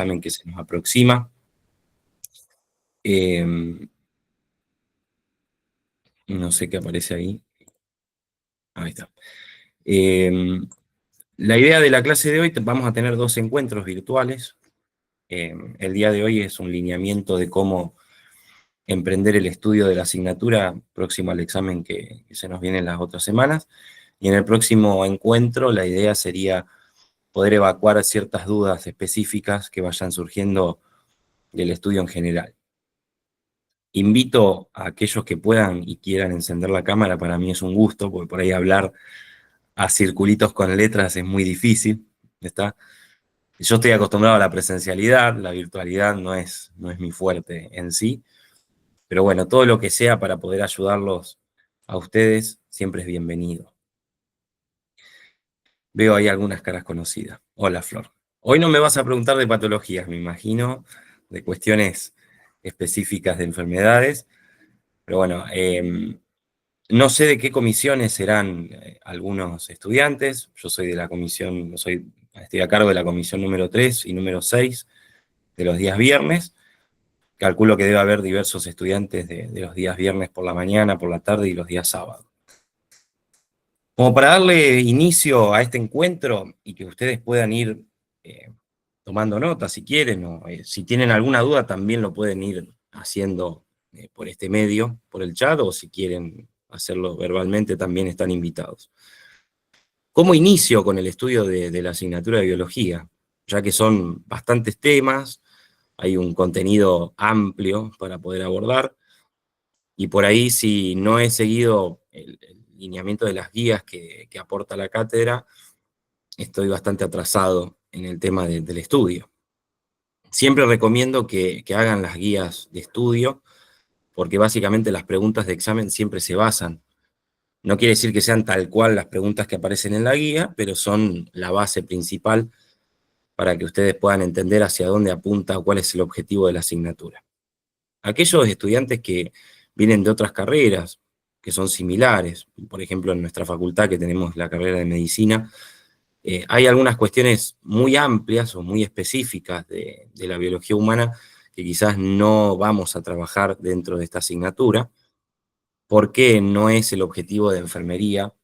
examen que se nos aproxima. No sé qué aparece ahí. Ahí está. La idea de la clase de hoy, vamos a tener 2 encuentros virtuales. El día de hoy es un lineamiento de cómo emprender el estudio de la asignatura próximo al examen que se nos viene en las otras semanas. Y en el próximo encuentro la idea sería poder evacuar ciertas dudas específicas que vayan surgiendo del estudio en general. Invito a aquellos que puedan y quieran encender la cámara, para mí es un gusto, porque por ahí hablar a circulitos con letras es muy difícil, ¿está? Yo estoy acostumbrado a la presencialidad, la virtualidad no es mi fuerte en sí, pero bueno, todo lo que sea para poder ayudarlos a ustedes siempre es bienvenido. Veo ahí algunas caras conocidas. Hola, Flor. Hoy no me vas a preguntar de patologías, me imagino, de cuestiones específicas de enfermedades, pero bueno, no sé de qué comisiones serán algunos estudiantes. Yo soy de la comisión, estoy a cargo de la comisión número 3 y número 6 de los días viernes. Calculo que debe haber diversos estudiantes de los días viernes por la mañana, por la tarde y los días sábados. Como para darle inicio a este encuentro y que ustedes puedan ir tomando notas si quieren, o si tienen alguna duda también lo pueden ir haciendo por este medio, por el chat, o si quieren hacerlo verbalmente también están invitados. ¿Cómo inicio con el estudio de la asignatura de biología? Ya que son bastantes temas, hay un contenido amplio para poder abordar, y por ahí si no he seguido el lineamiento de las guías que aporta la cátedra, estoy bastante atrasado en el tema del estudio. Siempre recomiendo que hagan las guías de estudio, porque básicamente las preguntas de examen siempre se basan. No quiere decir que sean tal cual las preguntas que aparecen en la guía, pero son la base principal para que ustedes puedan entender hacia dónde apunta o cuál es el objetivo de la asignatura. Aquellos estudiantes que vienen de otras carreras, que son similares, por ejemplo en nuestra facultad que tenemos la carrera de medicina, hay algunas cuestiones muy amplias o muy específicas de la biología humana que quizás no vamos a trabajar dentro de esta asignatura, porque no es el objetivo de enfermería.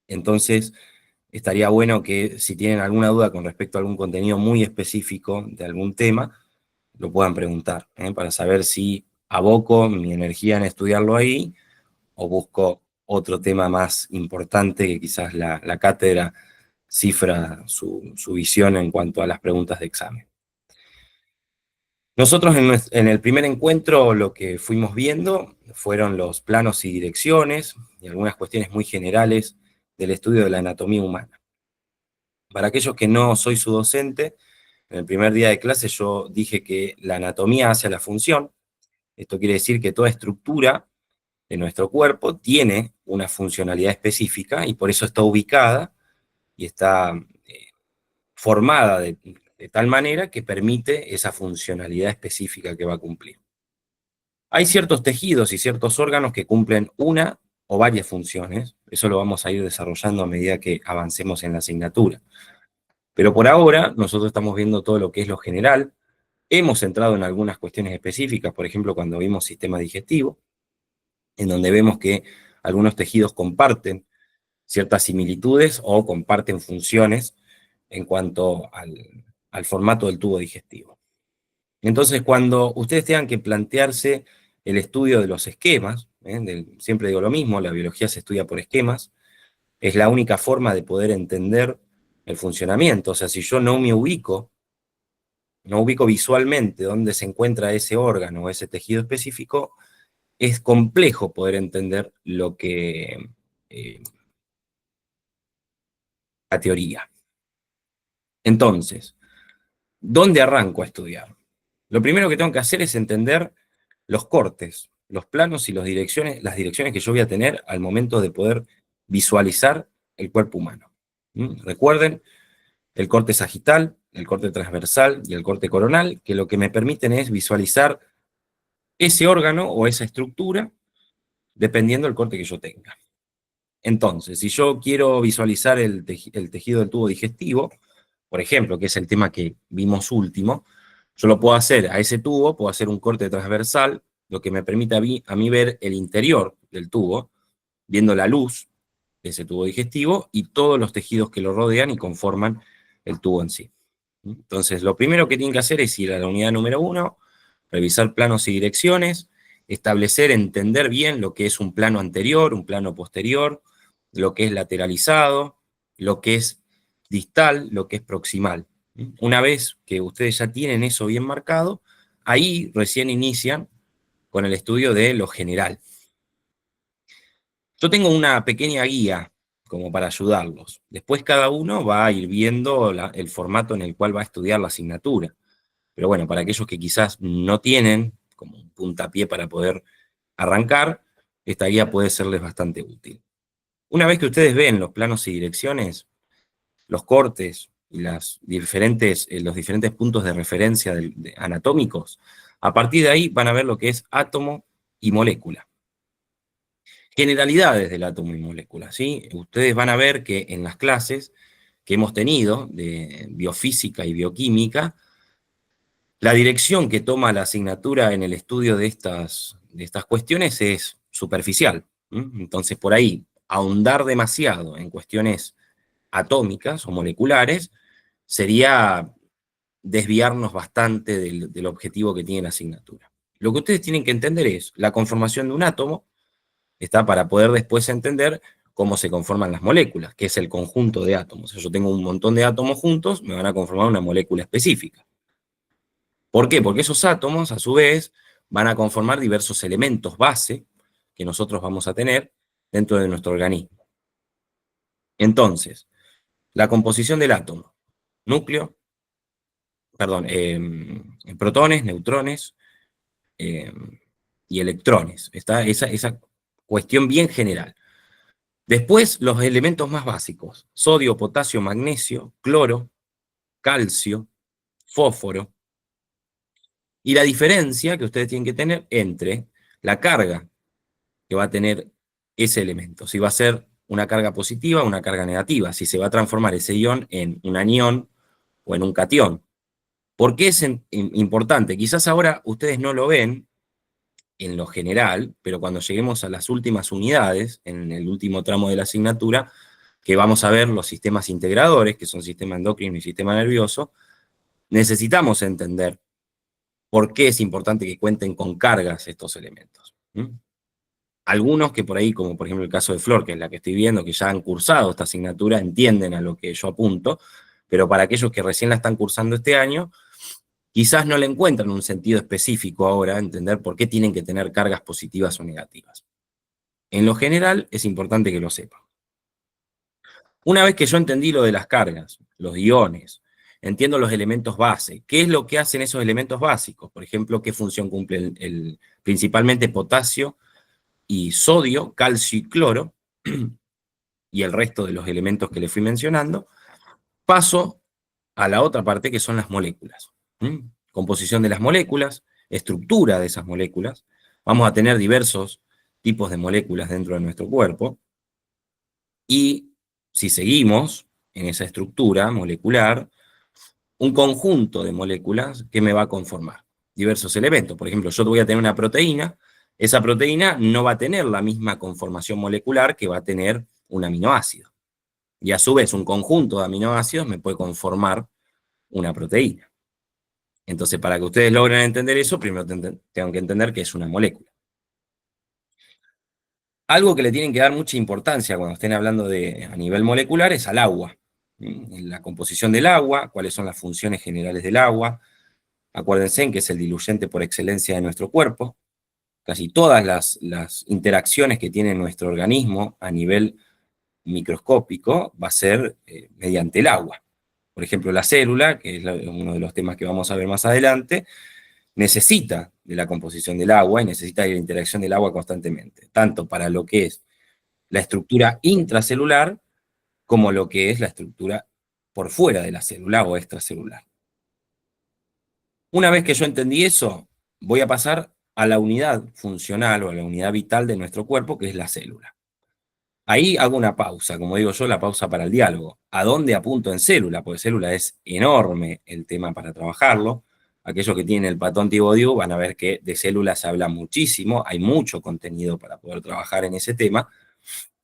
Entonces, estaría bueno que si tienen alguna duda con respecto a algún contenido muy específico de algún tema, lo puedan preguntar, para saber si aboco mi energía en estudiarlo ahí o busco otro tema más importante que quizás la cátedra cifra su visión en cuanto a las preguntas de examen. Nosotros en el primer encuentro lo que fuimos viendo fueron los planos y direcciones y algunas cuestiones muy generales del estudio de la anatomía humana. Para aquellos que no soy su docente, en el primer día de clase yo dije que la anatomía hace a la función. Esto quiere decir que toda estructura de nuestro cuerpo tiene una funcionalidad específica y por eso está ubicada y está formada de tal manera que permite esa funcionalidad específica que va a cumplir. Hay ciertos tejidos y ciertos órganos que cumplen una o varias funciones, eso lo vamos a ir desarrollando a medida que avancemos en la asignatura. Pero por ahora, nosotros estamos viendo todo lo que es lo general, hemos entrado en algunas cuestiones específicas, por ejemplo, cuando vimos sistema digestivo, en donde vemos que algunos tejidos comparten ciertas similitudes o comparten funciones en cuanto al formato del tubo digestivo. Entonces, cuando ustedes tengan que plantearse el estudio de los esquemas, siempre digo lo mismo, la biología se estudia por esquemas, es la única forma de poder entender el funcionamiento. O sea, si yo no ubico visualmente dónde se encuentra ese órgano o ese tejido específico, es complejo poder entender lo que la teoría. Entonces, ¿dónde arranco a estudiar? Lo primero que tengo que hacer es entender los cortes, los planos y las direcciones que yo voy a tener al momento de poder visualizar el cuerpo humano. Recuerden, el corte sagital, el corte transversal y el corte coronal, que lo que me permiten es visualizar ese órgano o esa estructura dependiendo del corte que yo tenga. Entonces, si yo quiero visualizar el tejido del tubo digestivo, por ejemplo, que es el tema que vimos último, yo lo puedo hacer a ese tubo, puedo hacer un corte transversal, lo que me permite a mí ver el interior del tubo, viendo la luz de ese tubo digestivo y todos los tejidos que lo rodean y conforman el tubo en sí. Entonces, lo primero que tienen que hacer es ir a la unidad número 1, revisar planos y direcciones, establecer, entender bien lo que es un plano anterior, un plano posterior, lo que es lateralizado, lo que es distal, lo que es proximal. Una vez que ustedes ya tienen eso bien marcado, ahí recién inician con el estudio de lo general. Yo tengo una pequeña guía como para ayudarlos. Después cada uno va a ir viendo el formato en el cual va a estudiar la asignatura. Pero bueno, para aquellos que quizás no tienen como un puntapié para poder arrancar, esta guía puede serles bastante útil. Una vez que ustedes ven los planos y direcciones, los cortes y los diferentes puntos de referencia anatómicos, a partir de ahí van a ver lo que es átomo y molécula. Generalidades del átomo y molécula, ¿sí? Ustedes van a ver que en las clases que hemos tenido de biofísica y bioquímica, la dirección que toma la asignatura en el estudio de estas cuestiones es superficial. Entonces, por ahí, ahondar demasiado en cuestiones atómicas o moleculares sería desviarnos bastante del objetivo que tiene la asignatura. Lo que ustedes tienen que entender es la conformación de un átomo, está para poder después entender cómo se conforman las moléculas, que es el conjunto de átomos. Si yo tengo un montón de átomos juntos, me van a conformar una molécula específica. ¿Por qué? Porque esos átomos, a su vez, van a conformar diversos elementos base que nosotros vamos a tener dentro de nuestro organismo. Entonces, la composición del átomo, núcleo, perdón, protones, neutrones y electrones. Está esa cuestión bien general. Después, los elementos más básicos, sodio, potasio, magnesio, cloro, calcio, fósforo, y la diferencia que ustedes tienen que tener entre la carga que va a tener ese elemento, si va a ser una carga positiva o una carga negativa, si se va a transformar ese ion en un anión o en un catión. ¿Por qué es importante? Quizás ahora ustedes no lo ven en lo general, pero cuando lleguemos a las últimas unidades, en el último tramo de la asignatura, que vamos a ver los sistemas integradores, que son sistema endocrino y sistema nervioso, necesitamos entender por qué es importante que cuenten con cargas estos elementos. Algunos que por ahí, como por ejemplo el caso de Flor, que es la que estoy viendo, que ya han cursado esta asignatura, entienden a lo que yo apunto, pero para aquellos que recién la están cursando este año, quizás no le encuentran un sentido específico ahora, entender por qué tienen que tener cargas positivas o negativas. En lo general, es importante que lo sepan. Una vez que yo entendí lo de las cargas, los iones, entiendo los elementos base, ¿qué es lo que hacen esos elementos básicos? Por ejemplo, ¿qué función cumple principalmente potasio y sodio, calcio y cloro, y el resto de los elementos que les fui mencionando? Paso a la otra parte, que son las moléculas. Composición de las moléculas, estructura de esas moléculas. Vamos a tener diversos tipos de moléculas dentro de nuestro cuerpo, y si seguimos en esa estructura molecular, un conjunto de moléculas que me va a conformar diversos elementos. Por ejemplo, yo voy a tener una proteína, esa proteína no va a tener la misma conformación molecular que va a tener un aminoácido. Y a su vez, un conjunto de aminoácidos me puede conformar una proteína. Entonces, para que ustedes logren entender eso, primero tengo que entender que es una molécula. Algo que le tienen que dar mucha importancia cuando estén hablando a nivel molecular es al agua. La composición del agua, cuáles son las funciones generales del agua. Acuérdense en que es el diluyente por excelencia de nuestro cuerpo. Casi todas las interacciones que tiene nuestro organismo a nivel microscópico va a ser mediante el agua. Por ejemplo, la célula, que es uno de los temas que vamos a ver más adelante, necesita de la composición del agua y necesita de la interacción del agua constantemente, tanto para lo que es la estructura intracelular como lo que es la estructura por fuera de la célula o extracelular. Una vez que yo entendí eso, voy a pasar a la unidad funcional o a la unidad vital de nuestro cuerpo, que es la célula. Ahí hago una pausa, como digo yo, la pausa para el diálogo. ¿A dónde apunto en célula? Porque célula es enorme el tema para trabajarlo. Aquellos que tienen el patrón Tibodiu van a ver que de células se habla muchísimo, hay mucho contenido para poder trabajar en ese tema.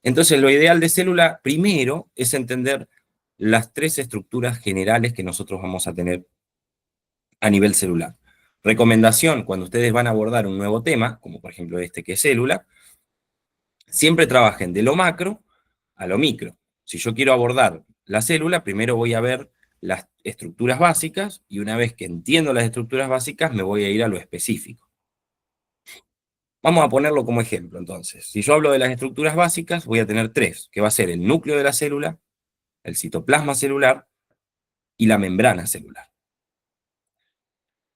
Entonces, lo ideal de célula, primero, es entender las tres estructuras generales que nosotros vamos a tener a nivel celular. Recomendación, cuando ustedes van a abordar un nuevo tema, como por ejemplo este que es célula, siempre trabajen de lo macro a lo micro. Si yo quiero abordar la célula, primero voy a ver las estructuras básicas, y una vez que entiendo las estructuras básicas, me voy a ir a lo específico. Vamos a ponerlo como ejemplo, entonces. Si yo hablo de las estructuras básicas, voy a tener tres, que va a ser el núcleo de la célula, el citoplasma celular y la membrana celular.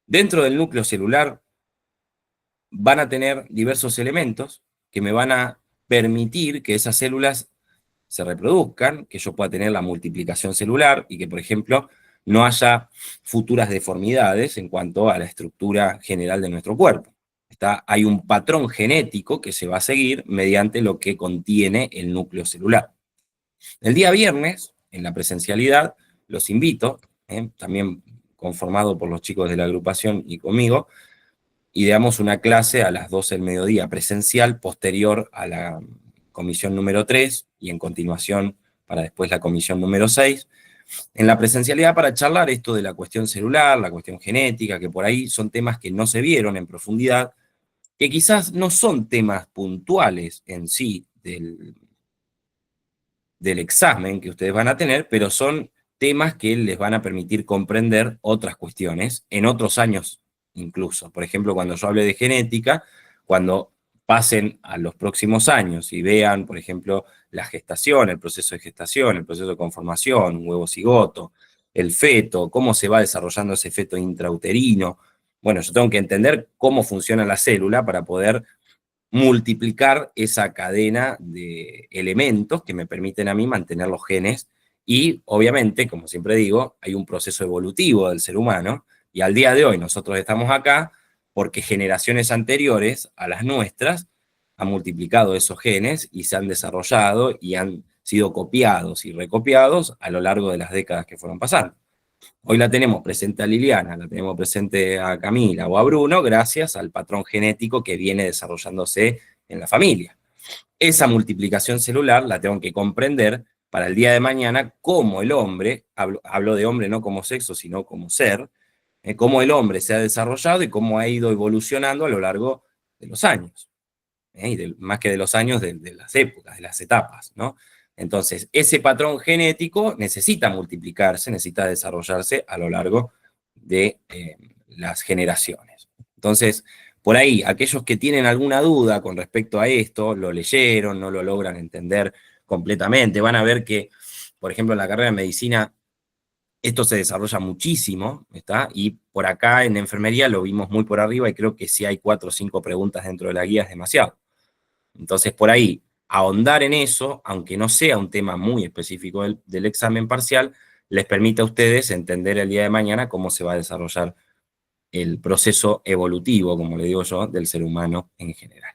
Dentro del núcleo celular van a tener diversos elementos que me van a permitir que esas células se reproduzcan, que yo pueda tener la multiplicación celular y que, por ejemplo, no haya futuras deformidades en cuanto a la estructura general de nuestro cuerpo. Hay un patrón genético que se va a seguir mediante lo que contiene el núcleo celular. El día viernes, en la presencialidad, los invito, también conformado por los chicos de la agrupación y conmigo, y damos una clase a las 12 del mediodía presencial, posterior a la comisión número 3, y en continuación para después la comisión número 6, en la presencialidad, para charlar esto de la cuestión celular, la cuestión genética, que por ahí son temas que no se vieron en profundidad, que quizás no son temas puntuales en sí del examen que ustedes van a tener, pero son temas que les van a permitir comprender otras cuestiones en otros años incluso. Por ejemplo, cuando yo hable de genética, cuando pasen a los próximos años y vean, por ejemplo, la gestación, el proceso de gestación, el proceso de conformación, un huevo cigoto, el feto, cómo se va desarrollando ese feto intrauterino. Bueno, yo tengo que entender cómo funciona la célula para poder multiplicar esa cadena de elementos que me permiten a mí mantener los genes. Y obviamente, como siempre digo, hay un proceso evolutivo del ser humano, y al día de hoy nosotros estamos acá porque generaciones anteriores a las nuestras han multiplicado esos genes y se han desarrollado y han sido copiados y recopiados a lo largo de las décadas que fueron pasando. Hoy la tenemos presente a Liliana, la tenemos presente a Camila o a Bruno, gracias al patrón genético que viene desarrollándose en la familia. Esa multiplicación celular la tengo que comprender para el día de mañana, cómo el hombre, hablo de hombre no como sexo, sino como ser, cómo el hombre se ha desarrollado y cómo ha ido evolucionando a lo largo de los años. Y más que de los años, de las épocas, de las etapas, ¿no? Entonces, ese patrón genético necesita multiplicarse, necesita desarrollarse a lo largo de las generaciones. Entonces, por ahí, aquellos que tienen alguna duda con respecto a esto, lo leyeron, no lo logran entender completamente, van a ver que, por ejemplo, en la carrera de medicina, esto se desarrolla muchísimo, ¿está? Y por acá en enfermería lo vimos muy por arriba, y creo que si hay 4 o 5 preguntas dentro de la guía es demasiado. Entonces, por ahí, ahondar en eso, aunque no sea un tema muy específico del examen parcial, les permite a ustedes entender el día de mañana cómo se va a desarrollar el proceso evolutivo, como le digo yo, del ser humano en general.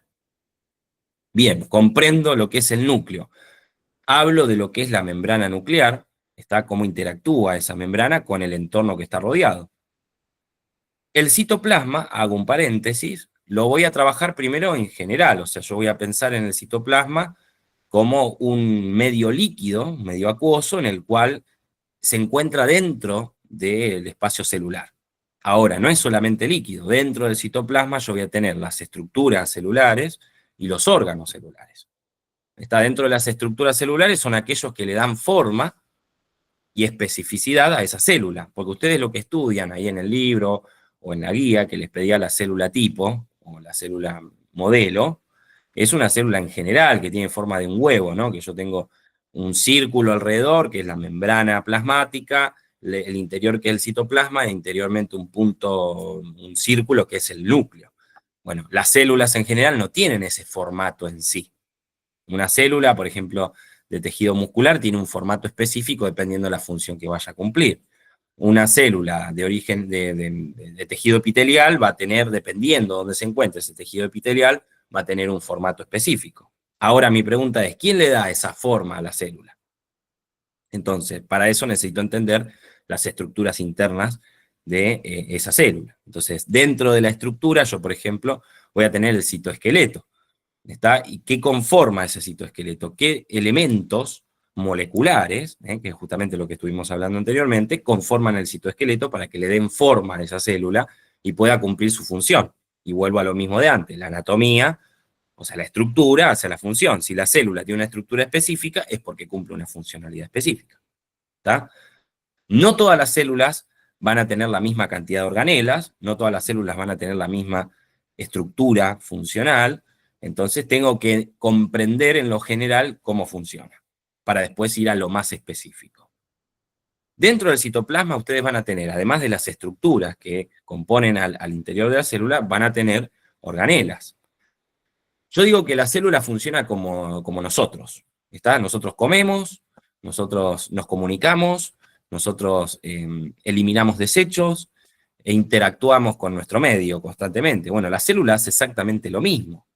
Bien, comprendo lo que es el núcleo. Hablo de lo que es la membrana nuclear, está cómo interactúa esa membrana con el entorno que está rodeado. El citoplasma, hago un paréntesis, lo voy a trabajar primero en general, o sea, yo voy a pensar en el citoplasma como un medio líquido, un medio acuoso, en el cual se encuentra dentro del espacio celular. Ahora, no es solamente líquido, dentro del citoplasma yo voy a tener las estructuras celulares y los órganos celulares. Está dentro de las estructuras celulares, son aquellos que le dan forma y especificidad a esa célula, porque ustedes lo que estudian ahí en el libro o en la guía que les pedía la célula tipo o la célula modelo, es una célula en general que tiene forma de un huevo, ¿no? Que yo tengo un círculo alrededor, que es la membrana plasmática, el interior que es el citoplasma, e interiormente un punto, un círculo que es el núcleo. Bueno, las células en general no tienen ese formato en sí. Una célula, por ejemplo, de tejido muscular tiene un formato específico dependiendo de la función que vaya a cumplir. Una célula de origen de tejido epitelial va a tener, dependiendo de dónde se encuentre ese tejido epitelial, va a tener un formato específico. Ahora mi pregunta es, ¿quién le da esa forma a la célula? Entonces, para eso necesito entender las estructuras internas de esa célula. Entonces, dentro de la estructura, yo, por ejemplo, voy a tener el citoesqueleto. ¿Está? ¿Y qué conforma ese citoesqueleto? ¿Qué elementos moleculares, que es justamente lo que estuvimos hablando anteriormente, conforman el citoesqueleto para que le den forma a esa célula y pueda cumplir su función? Y vuelvo a lo mismo de antes, la anatomía, o sea, la estructura hace la función. Si la célula tiene una estructura específica, es porque cumple una funcionalidad específica. ¿Está? No todas las células van a tener la misma cantidad de organelas, no todas las células van a tener la misma estructura funcional, entonces tengo que comprender en lo general cómo funciona, para después ir a lo más específico. Dentro del citoplasma ustedes van a tener, además de las estructuras que componen al interior de la célula, van a tener organelas. Yo digo que la célula funciona como nosotros, ¿está? Nosotros comemos, nosotros nos comunicamos, nosotros eliminamos desechos e interactuamos con nuestro medio constantemente. Bueno, la célula hace exactamente lo mismo.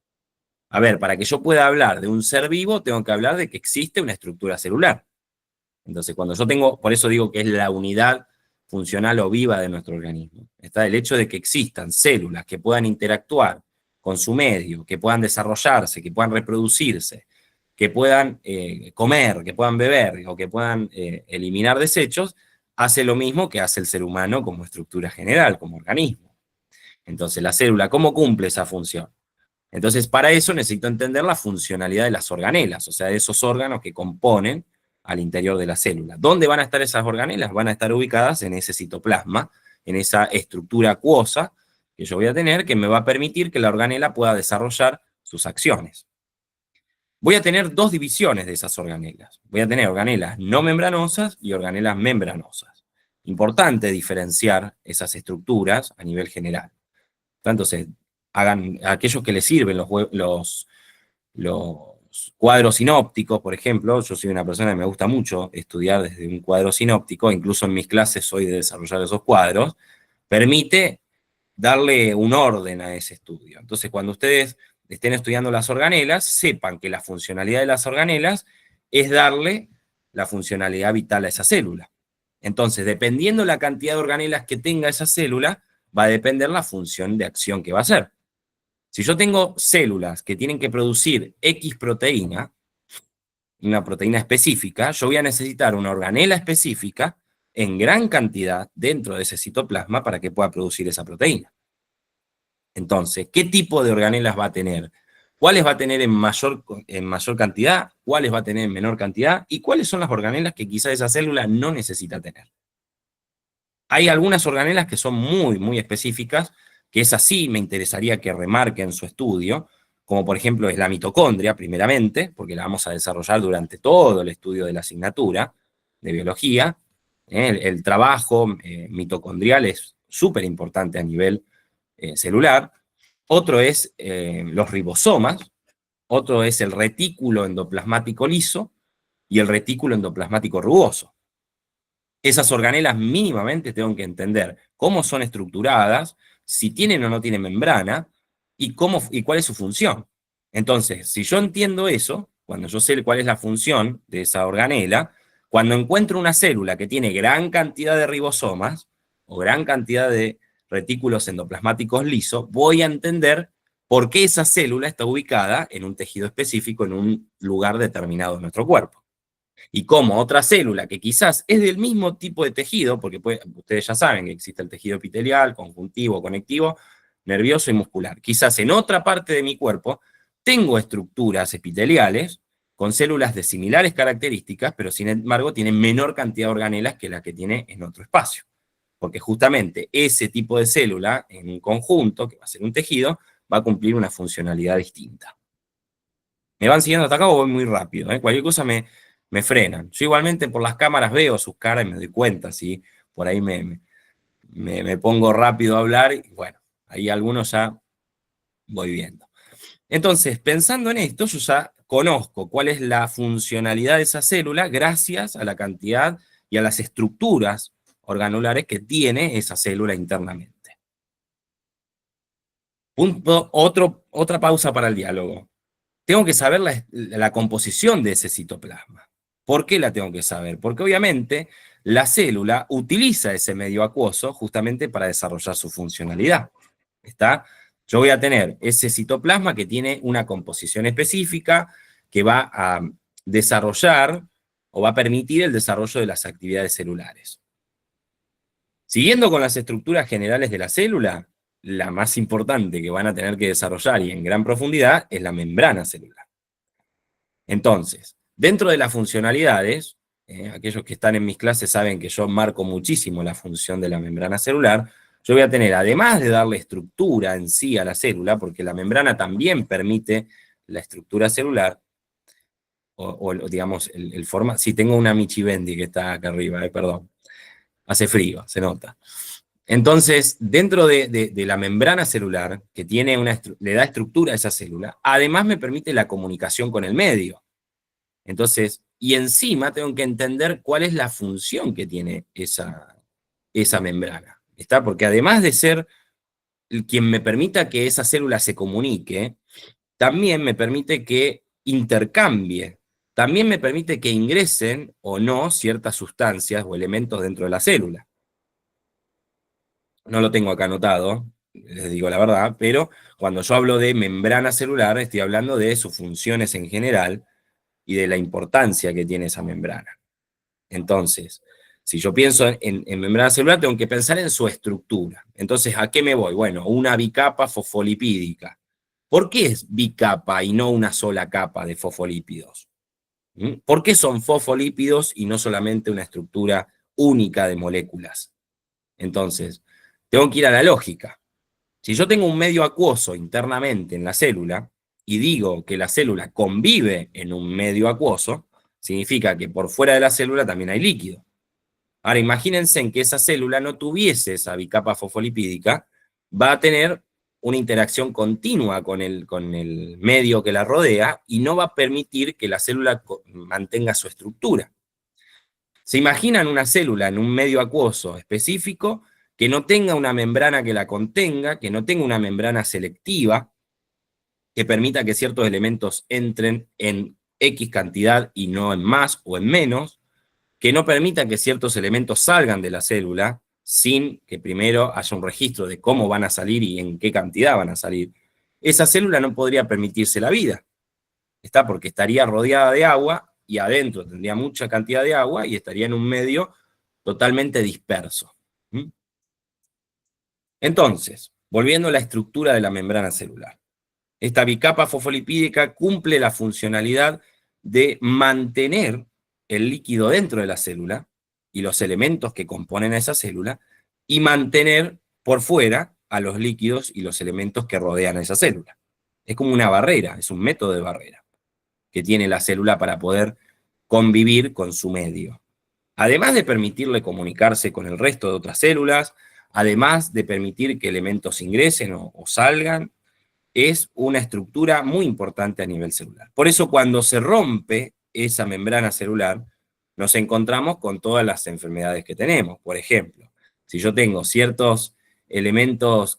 A ver, para que yo pueda hablar de un ser vivo, tengo que hablar de que existe una estructura celular. Entonces, cuando yo tengo, por eso digo que es la unidad funcional o viva de nuestro organismo, está el hecho de que existan células que puedan interactuar con su medio, que puedan desarrollarse, que puedan reproducirse, que puedan comer, que puedan beber o que puedan eliminar desechos, hace lo mismo que hace el ser humano como estructura general, como organismo. Entonces, la célula, ¿cómo cumple esa función? Entonces, para eso necesito entender la funcionalidad de las organelas, o sea, de esos órganos que componen al interior de la célula. ¿Dónde van a estar esas organelas? Van a estar ubicadas en ese citoplasma, en esa estructura acuosa que yo voy a tener, que me va a permitir que la organela pueda desarrollar sus acciones. Voy a tener dos divisiones de esas organelas. Voy a tener organelas no membranosas y organelas membranosas. Importante diferenciar esas estructuras a nivel general. Entonces, hagan aquellos que les sirven los cuadros sinópticos, por ejemplo. Yo soy una persona que me gusta mucho estudiar desde un cuadro sinóptico, incluso en mis clases soy de desarrollar esos cuadros, permite darle un orden a ese estudio. Entonces, cuando ustedes estén estudiando las organelas, sepan que la funcionalidad de las organelas es darle la funcionalidad vital a esa célula. Entonces, dependiendo la cantidad de organelas que tenga esa célula, va a depender la función de acción que va a hacer. Si yo tengo células que tienen que producir X proteína, una proteína específica, yo voy a necesitar una organela específica en gran cantidad dentro de ese citoplasma para que pueda producir esa proteína. Entonces, ¿qué tipo de organelas va a tener? ¿Cuáles va a tener en mayor cantidad? ¿Cuáles va a tener en menor cantidad? ¿Y cuáles son las organelas que quizá esa célula no necesita tener? Hay algunas organelas que son muy, muy específicas, que es así, me interesaría que remarquen su estudio, como por ejemplo es la mitocondria, primeramente, porque la vamos a desarrollar durante todo el estudio de la asignatura de biología. El trabajo mitocondrial es súper importante a nivel celular. Otro es los ribosomas, otro es el retículo endoplasmático liso y el retículo endoplasmático rugoso. Esas organelas mínimamente tengo que entender cómo son estructuradas, si tienen o no tienen membrana, y cuál es su función. Entonces, si yo entiendo eso, cuando yo sé cuál es la función de esa organela, cuando encuentro una célula que tiene gran cantidad de ribosomas, o gran cantidad de retículos endoplasmáticos lisos, voy a entender por qué esa célula está ubicada en un tejido específico, en un lugar determinado de nuestro cuerpo. Y como otra célula que quizás es del mismo tipo de tejido, porque ustedes ya saben que existe el tejido epitelial, conjuntivo, conectivo, nervioso y muscular. Quizás en otra parte de mi cuerpo tengo estructuras epiteliales con células de similares características, pero sin embargo tienen menor cantidad de organelas que la que tiene en otro espacio. Porque justamente ese tipo de célula, en un conjunto, que va a ser un tejido, va a cumplir una funcionalidad distinta. ¿Me van siguiendo hasta acá o voy muy rápido? Cualquier cosa me frenan. Yo igualmente por las cámaras veo sus caras y me doy cuenta, ¿sí? Por ahí me pongo rápido a hablar y bueno, ahí algunos ya voy viendo. Entonces, pensando en esto, yo ya conozco cuál es la funcionalidad de esa célula gracias a la cantidad y a las estructuras organulares que tiene esa célula internamente. Otra pausa para el diálogo. tengo que saber la composición de ese citoplasma. ¿Por qué la tengo que saber? Porque obviamente la célula utiliza ese medio acuoso justamente para desarrollar su funcionalidad. ¿Está? Yo voy a tener ese citoplasma que tiene una composición específica que va a desarrollar o va a permitir el desarrollo de las actividades celulares. Siguiendo con las estructuras generales de la célula, la más importante que van a tener que desarrollar y en gran profundidad es la membrana celular. Entonces, dentro de las funcionalidades, aquellos que están en mis clases saben que yo marco muchísimo la función de la membrana celular. Yo voy a tener, además de darle estructura en sí a la célula, porque la membrana también permite la estructura celular, o digamos, el forma. Sí, tengo una Michibendi que está acá arriba, perdón. Hace frío, se nota. Entonces, dentro de la membrana celular, que tiene le da estructura a esa célula, además me permite la comunicación con el medio. Entonces, y encima tengo que entender cuál es la función que tiene esa membrana. ¿Está? Porque además de ser quien me permita que esa célula se comunique, también me permite que intercambie, también me permite que ingresen o no ciertas sustancias o elementos dentro de la célula. No lo tengo acá anotado, les digo la verdad, pero cuando yo hablo de membrana celular, estoy hablando de sus funciones en general y de la importancia que tiene esa membrana. Entonces, si yo pienso en membrana celular, tengo que pensar en su estructura. Entonces, ¿a qué me voy? Bueno, una bicapa fosfolipídica. ¿Por qué es bicapa y no una sola capa de fosfolípidos? ¿Por qué son fosfolípidos y no solamente una estructura única de moléculas? Entonces, tengo que ir a la lógica. Si yo tengo un medio acuoso internamente en la célula y digo que la célula convive en un medio acuoso, significa que por fuera de la célula también hay líquido. Ahora, imagínense en que esa célula no tuviese esa bicapa fosfolipídica, va a tener una interacción continua con el medio que la rodea y no va a permitir que la célula mantenga su estructura. ¿Se imaginan una célula en un medio acuoso específico que no tenga una membrana que la contenga, que no tenga una membrana selectiva, que permita que ciertos elementos entren en X cantidad y no en más o en menos, que no permita que ciertos elementos salgan de la célula sin que primero haya un registro de cómo van a salir y en qué cantidad van a salir? Esa célula no podría permitirse la vida, ¿está? Porque estaría rodeada de agua y adentro tendría mucha cantidad de agua y estaría en un medio totalmente disperso. Entonces, volviendo a la estructura de la membrana celular. Esta bicapa fosfolipídica cumple la funcionalidad de mantener el líquido dentro de la célula y los elementos que componen a esa célula, y mantener por fuera a los líquidos y los elementos que rodean a esa célula. Es como una barrera, es un método de barrera que tiene la célula para poder convivir con su medio. Además de permitirle comunicarse con el resto de otras células, además de permitir que elementos ingresen o salgan, es una estructura muy importante a nivel celular. Por eso cuando se rompe esa membrana celular, nos encontramos con todas las enfermedades que tenemos. Por ejemplo, si yo tengo ciertos elementos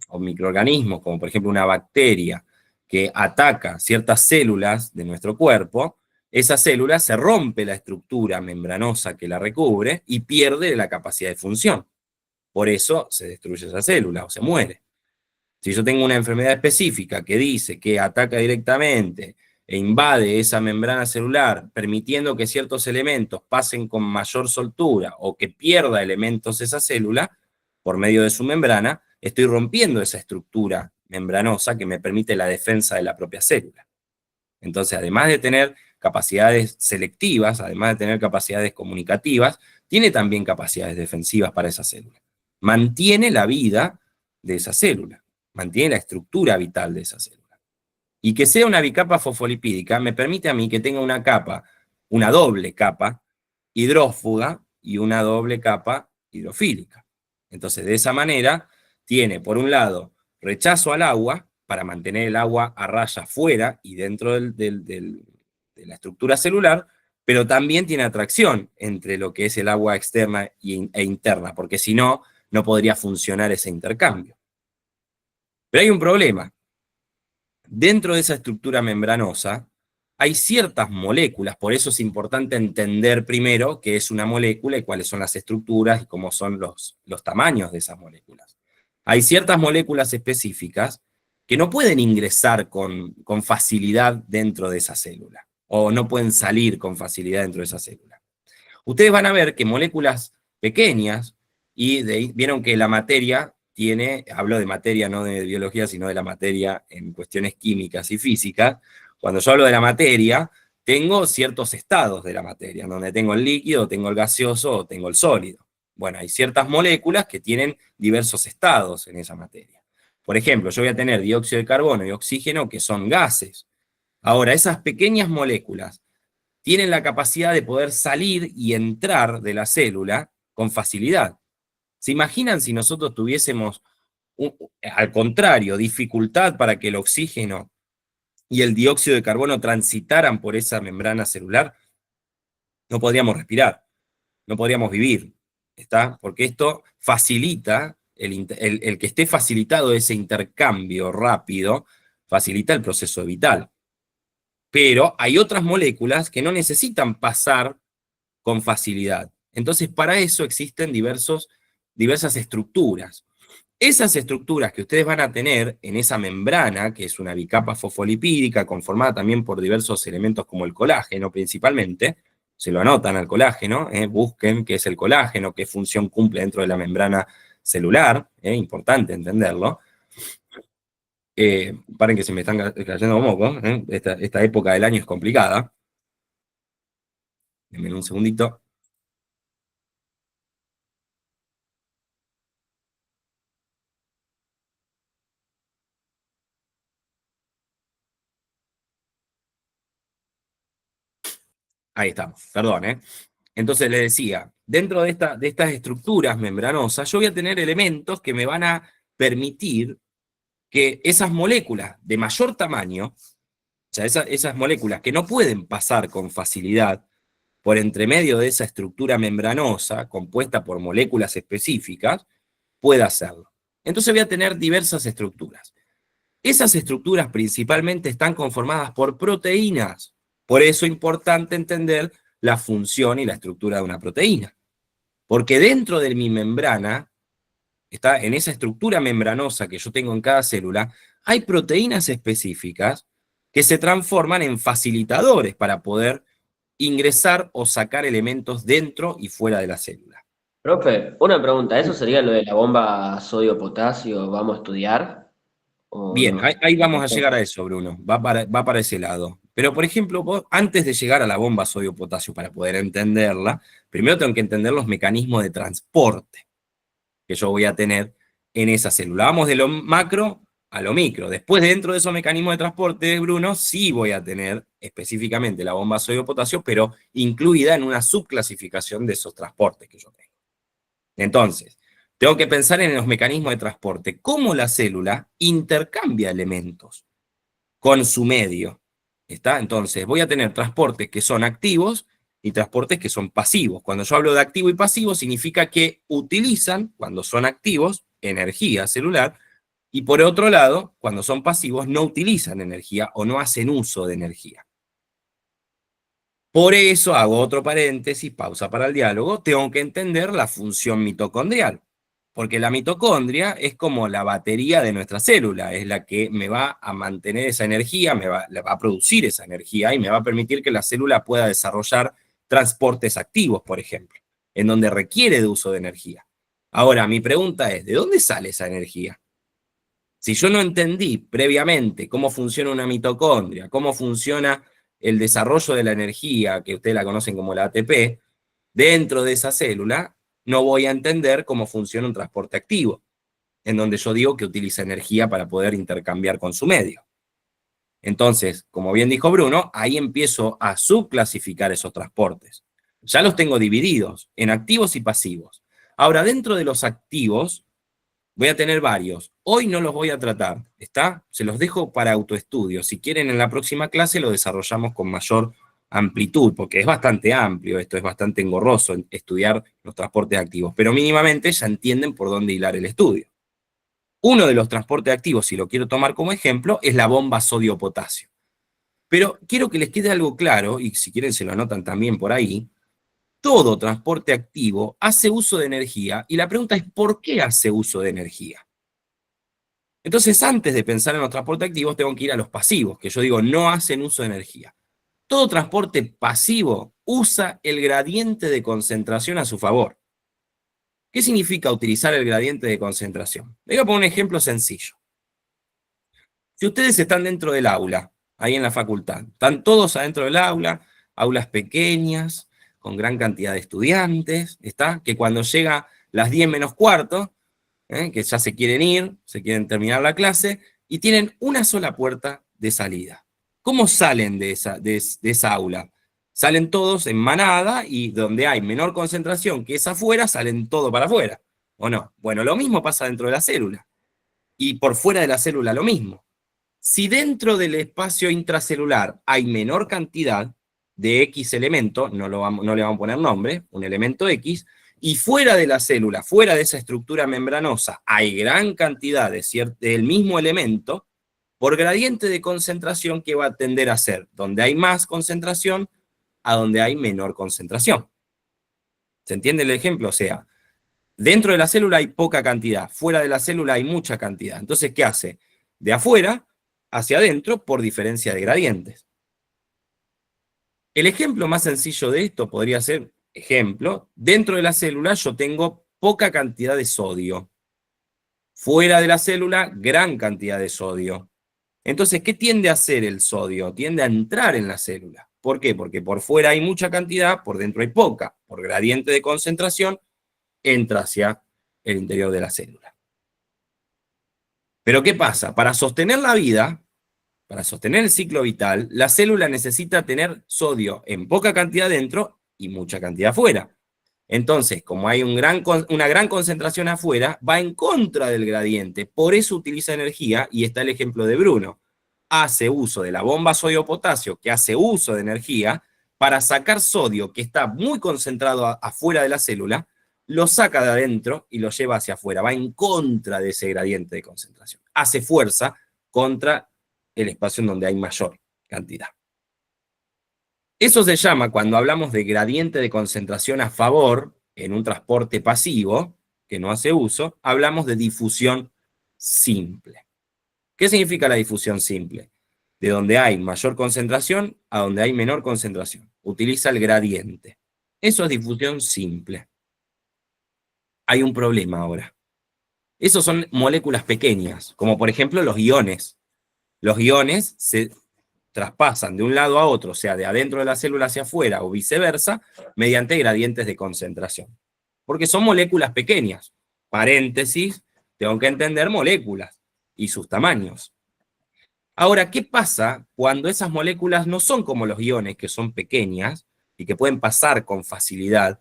o microorganismos, como por ejemplo una bacteria, que ataca ciertas células de nuestro cuerpo, esa célula se rompe la estructura membranosa que la recubre y pierde la capacidad de función. Por eso se destruye esa célula o se muere. Si yo tengo una enfermedad específica que dice que ataca directamente e invade esa membrana celular, permitiendo que ciertos elementos pasen con mayor soltura o que pierda elementos esa célula por medio de su membrana, estoy rompiendo esa estructura membranosa que me permite la defensa de la propia célula. Entonces, además de tener capacidades selectivas, además de tener capacidades comunicativas, tiene también capacidades defensivas para esa célula. Mantiene la vida de esa célula, mantiene la estructura vital de esa célula. Y que sea una bicapa fosfolipídica me permite a mí que tenga una capa, una doble capa hidrófuga y una doble capa hidrofílica. Entonces, de esa manera, tiene, por un lado, rechazo al agua, para mantener el agua a raya fuera y dentro de la estructura celular, pero también tiene atracción entre lo que es el agua externa e interna, porque si no, no podría funcionar ese intercambio. Pero hay un problema. dentro de esa estructura membranosa hay ciertas moléculas, por eso es importante entender primero qué es una molécula y cuáles son las estructuras y cómo son los tamaños de esas moléculas. Hay ciertas moléculas específicas que no pueden ingresar con facilidad dentro de esa célula, o no pueden salir con facilidad dentro de esa célula. Ustedes van a ver que moléculas pequeñas, y vieron que la materia tiene, hablo de materia no de biología, sino de la materia en cuestiones químicas y físicas. Cuando yo hablo de la materia, tengo ciertos estados de la materia, donde tengo el líquido, tengo el gaseoso o tengo el sólido. Bueno, hay ciertas moléculas que tienen diversos estados en esa materia. Por ejemplo, yo voy a tener dióxido de carbono y oxígeno, que son gases. Ahora, esas pequeñas moléculas tienen la capacidad de poder salir y entrar de la célula con facilidad. ¿Se imaginan si nosotros tuviésemos, al contrario, dificultad para que el oxígeno y el dióxido de carbono transitaran por esa membrana celular? No podríamos respirar, no podríamos vivir, ¿está? Porque esto facilita, el que esté facilitado ese intercambio rápido, facilita el proceso vital. Pero hay otras moléculas que no necesitan pasar con facilidad. Entonces, para eso existen diversas estructuras. Esas estructuras que ustedes van a tener en esa membrana, que es una bicapa fosfolipídica conformada también por diversos elementos como el colágeno principalmente, se lo anotan al colágeno, busquen qué es el colágeno, qué función cumple dentro de la membrana celular, importante entenderlo. Paren que se me están cayendo mocos, esta época del año es complicada. Denme un segundito. Ahí estamos, perdón. Entonces les decía, dentro de estas estructuras membranosas, yo voy a tener elementos que me van a permitir que esas moléculas de mayor tamaño, o sea, esas moléculas que no pueden pasar con facilidad por entre medio de esa estructura membranosa, compuesta por moléculas específicas, pueda hacerlo. Entonces voy a tener diversas estructuras. Esas estructuras principalmente están conformadas por proteínas. Por eso es importante entender la función y la estructura de una proteína. Porque dentro de mi membrana, en esa estructura membranosa que yo tengo en cada célula, hay proteínas específicas que se transforman en facilitadores para poder ingresar o sacar elementos dentro y fuera de la célula. Profe, una pregunta, ¿eso sería lo de la bomba sodio-potasio? ¿Vamos a estudiar? ¿O Bien, no? ahí vamos a llegar a eso, Bruno. Va para ese lado. Pero, por ejemplo, antes de llegar a la bomba sodio-potasio, para poder entenderla, primero tengo que entender los mecanismos de transporte que yo voy a tener en esa célula. Vamos de lo macro a lo micro. Después, dentro de esos mecanismos de transporte, Bruno, sí voy a tener específicamente la bomba sodio-potasio, pero incluida en una subclasificación de esos transportes que yo tengo. Entonces, tengo que pensar en los mecanismos de transporte, cómo la célula intercambia elementos con su medio. ¿Está? Entonces, voy a tener transportes que son activos y transportes que son pasivos. Cuando yo hablo de activo y pasivo, significa que utilizan, cuando son activos, energía celular, y por otro lado, cuando son pasivos, no utilizan energía o no hacen uso de energía. Por eso hago otro paréntesis, pausa para el diálogo, tengo que entender la función mitocondrial, porque la mitocondria es como la batería de nuestra célula, es la que me va a mantener esa energía, la va a producir esa energía y me va a permitir que la célula pueda desarrollar transportes activos, por ejemplo, en donde requiere de uso de energía. Ahora, mi pregunta es, ¿de dónde sale esa energía? Si yo no entendí previamente cómo funciona una mitocondria, cómo funciona el desarrollo de la energía, que ustedes la conocen como la ATP, dentro de esa célula, no voy a entender cómo funciona un transporte activo, en donde yo digo que utiliza energía para poder intercambiar con su medio. Entonces, como bien dijo Bruno, ahí empiezo a subclasificar esos transportes. Ya los tengo divididos en activos y pasivos. Ahora, dentro de los activos, voy a tener varios. Hoy no los voy a tratar, ¿está? Se los dejo para autoestudio. Si quieren, en la próxima clase lo desarrollamos con mayor amplitud, porque es bastante amplio esto, es bastante engorroso estudiar los transportes activos, pero mínimamente ya entienden por dónde hilar el estudio. Uno de los transportes activos, si lo quiero tomar como ejemplo, es la bomba sodio-potasio. Pero quiero que les quede algo claro, y si quieren se lo anotan también por ahí, todo transporte activo hace uso de energía, y la pregunta es, ¿por qué hace uso de energía? Entonces, antes de pensar en los transportes activos, tengo que ir a los pasivos, que yo digo, no hacen uso de energía. Todo transporte pasivo usa el gradiente de concentración a su favor. ¿Qué significa utilizar el gradiente de concentración? Voy a poner un ejemplo sencillo. Si ustedes están dentro del aula, ahí en la facultad, están todos adentro del aula, aulas pequeñas, con gran cantidad de estudiantes, ¿está? Que cuando llega las 10 menos cuarto, que ya se quieren ir, se quieren terminar la clase, y tienen una sola puerta de salida. ¿Cómo salen de esa aula? Salen todos en manada, y donde hay menor concentración que es afuera, salen todos para afuera, ¿o no? Bueno, lo mismo pasa dentro de la célula, y por fuera de la célula lo mismo. Si dentro del espacio intracelular hay menor cantidad de X elemento, no le vamos a poner nombre, un elemento X, y fuera de la célula, fuera de esa estructura membranosa, hay gran cantidad del mismo elemento, por gradiente de concentración, que va a tender a ser donde hay más concentración a donde hay menor concentración. ¿Se entiende el ejemplo? O sea, dentro de la célula hay poca cantidad, fuera de la célula hay mucha cantidad. Entonces, ¿qué hace? De afuera hacia adentro por diferencia de gradientes. El ejemplo más sencillo de esto podría ser, ejemplo, dentro de la célula yo tengo poca cantidad de sodio. Fuera de la célula, gran cantidad de sodio. Entonces, ¿qué tiende a hacer el sodio? Tiende a entrar en la célula. ¿Por qué? Porque por fuera hay mucha cantidad, por dentro hay poca. Por gradiente de concentración, entra hacia el interior de la célula. Pero ¿qué pasa? Para sostener la vida, para sostener el ciclo vital, la célula necesita tener sodio en poca cantidad dentro y mucha cantidad afuera. Entonces, como hay una gran concentración afuera, va en contra del gradiente, por eso utiliza energía, y está el ejemplo de Bruno. Hace uso de la bomba sodio-potasio, que hace uso de energía, para sacar sodio que está muy concentrado afuera de la célula, lo saca de adentro y lo lleva hacia afuera, va en contra de ese gradiente de concentración. Hace fuerza contra el espacio en donde hay mayor cantidad. Eso se llama, cuando hablamos de gradiente de concentración a favor en un transporte pasivo, que no hace uso, hablamos de difusión simple. ¿Qué significa la difusión simple? De donde hay mayor concentración a donde hay menor concentración. Utiliza el gradiente. Eso es difusión simple. Hay un problema ahora. Esos son moléculas pequeñas, como por ejemplo los iones. Los iones se traspasan de un lado a otro, o sea, de adentro de la célula hacia afuera o viceversa, mediante gradientes de concentración. Porque son moléculas pequeñas. Paréntesis, tengo que entender moléculas y sus tamaños. Ahora, ¿qué pasa cuando esas moléculas no son como los iones, que son pequeñas y que pueden pasar con facilidad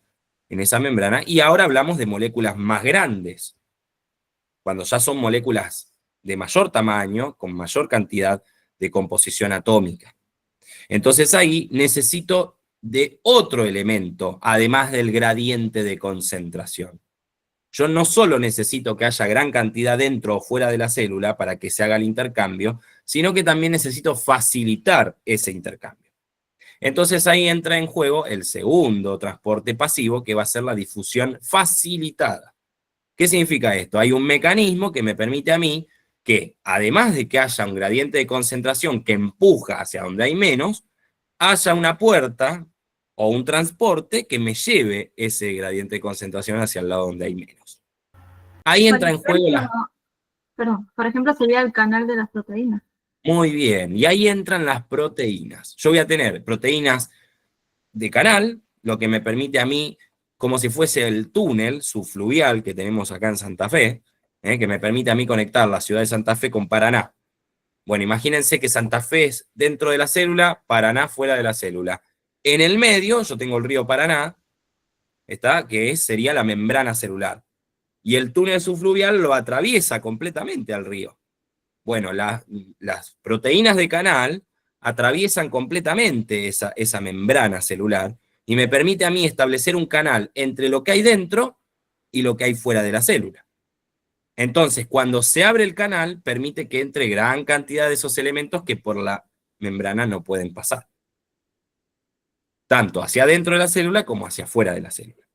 en esa membrana? Y ahora hablamos de moléculas más grandes, cuando ya son moléculas de mayor tamaño, con mayor cantidad de composición atómica. Entonces ahí necesito de otro elemento, además del gradiente de concentración. Yo no solo necesito que haya gran cantidad dentro o fuera de la célula para que se haga el intercambio, sino que también necesito facilitar ese intercambio. Entonces ahí entra en juego el segundo transporte pasivo, que va a ser la difusión facilitada. ¿Qué significa esto? Hay un mecanismo que me permite a mí que, además de que haya un gradiente de concentración que empuja hacia donde hay menos, haya una puerta o un transporte que me lleve ese gradiente de concentración hacia el lado donde hay menos. Ahí entra en juego por ejemplo, sería el canal de las proteínas. Muy bien, y ahí entran las proteínas. Yo voy a tener proteínas de canal, lo que me permite a mí, como si fuese el túnel subfluvial que tenemos acá en Santa Fe, que me permite a mí conectar la ciudad de Santa Fe con Paraná. Bueno, imagínense que Santa Fe es dentro de la célula, Paraná fuera de la célula. En el medio yo tengo el río Paraná, que sería la membrana celular. Y el túnel subfluvial lo atraviesa completamente al río. Bueno, las proteínas de canal atraviesan completamente esa membrana celular y me permite a mí establecer un canal entre lo que hay dentro y lo que hay fuera de la célula. Entonces, cuando se abre el canal, permite que entre gran cantidad de esos elementos que por la membrana no pueden pasar. Tanto hacia adentro de la célula como hacia afuera de la célula.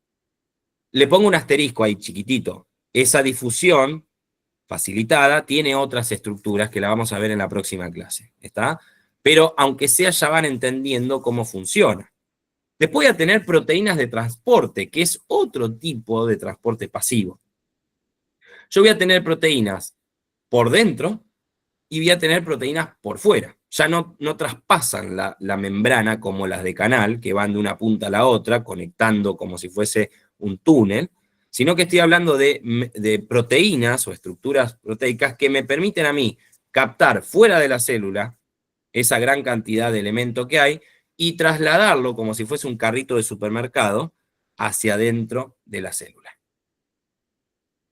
Le pongo un asterisco ahí chiquitito. Esa difusión facilitada tiene otras estructuras que la vamos a ver en la próxima clase. ¿Está? Pero aunque sea, ya van entendiendo cómo funciona. Después voy a tener proteínas de transporte, que es otro tipo de transporte pasivo. Yo voy a tener proteínas por dentro y voy a tener proteínas por fuera. Ya no traspasan la membrana como las de canal, que van de una punta a la otra, conectando como si fuese un túnel, sino que estoy hablando de proteínas o estructuras proteicas que me permiten a mí captar fuera de la célula esa gran cantidad de elementos que hay y trasladarlo como si fuese un carrito de supermercado hacia adentro de la célula.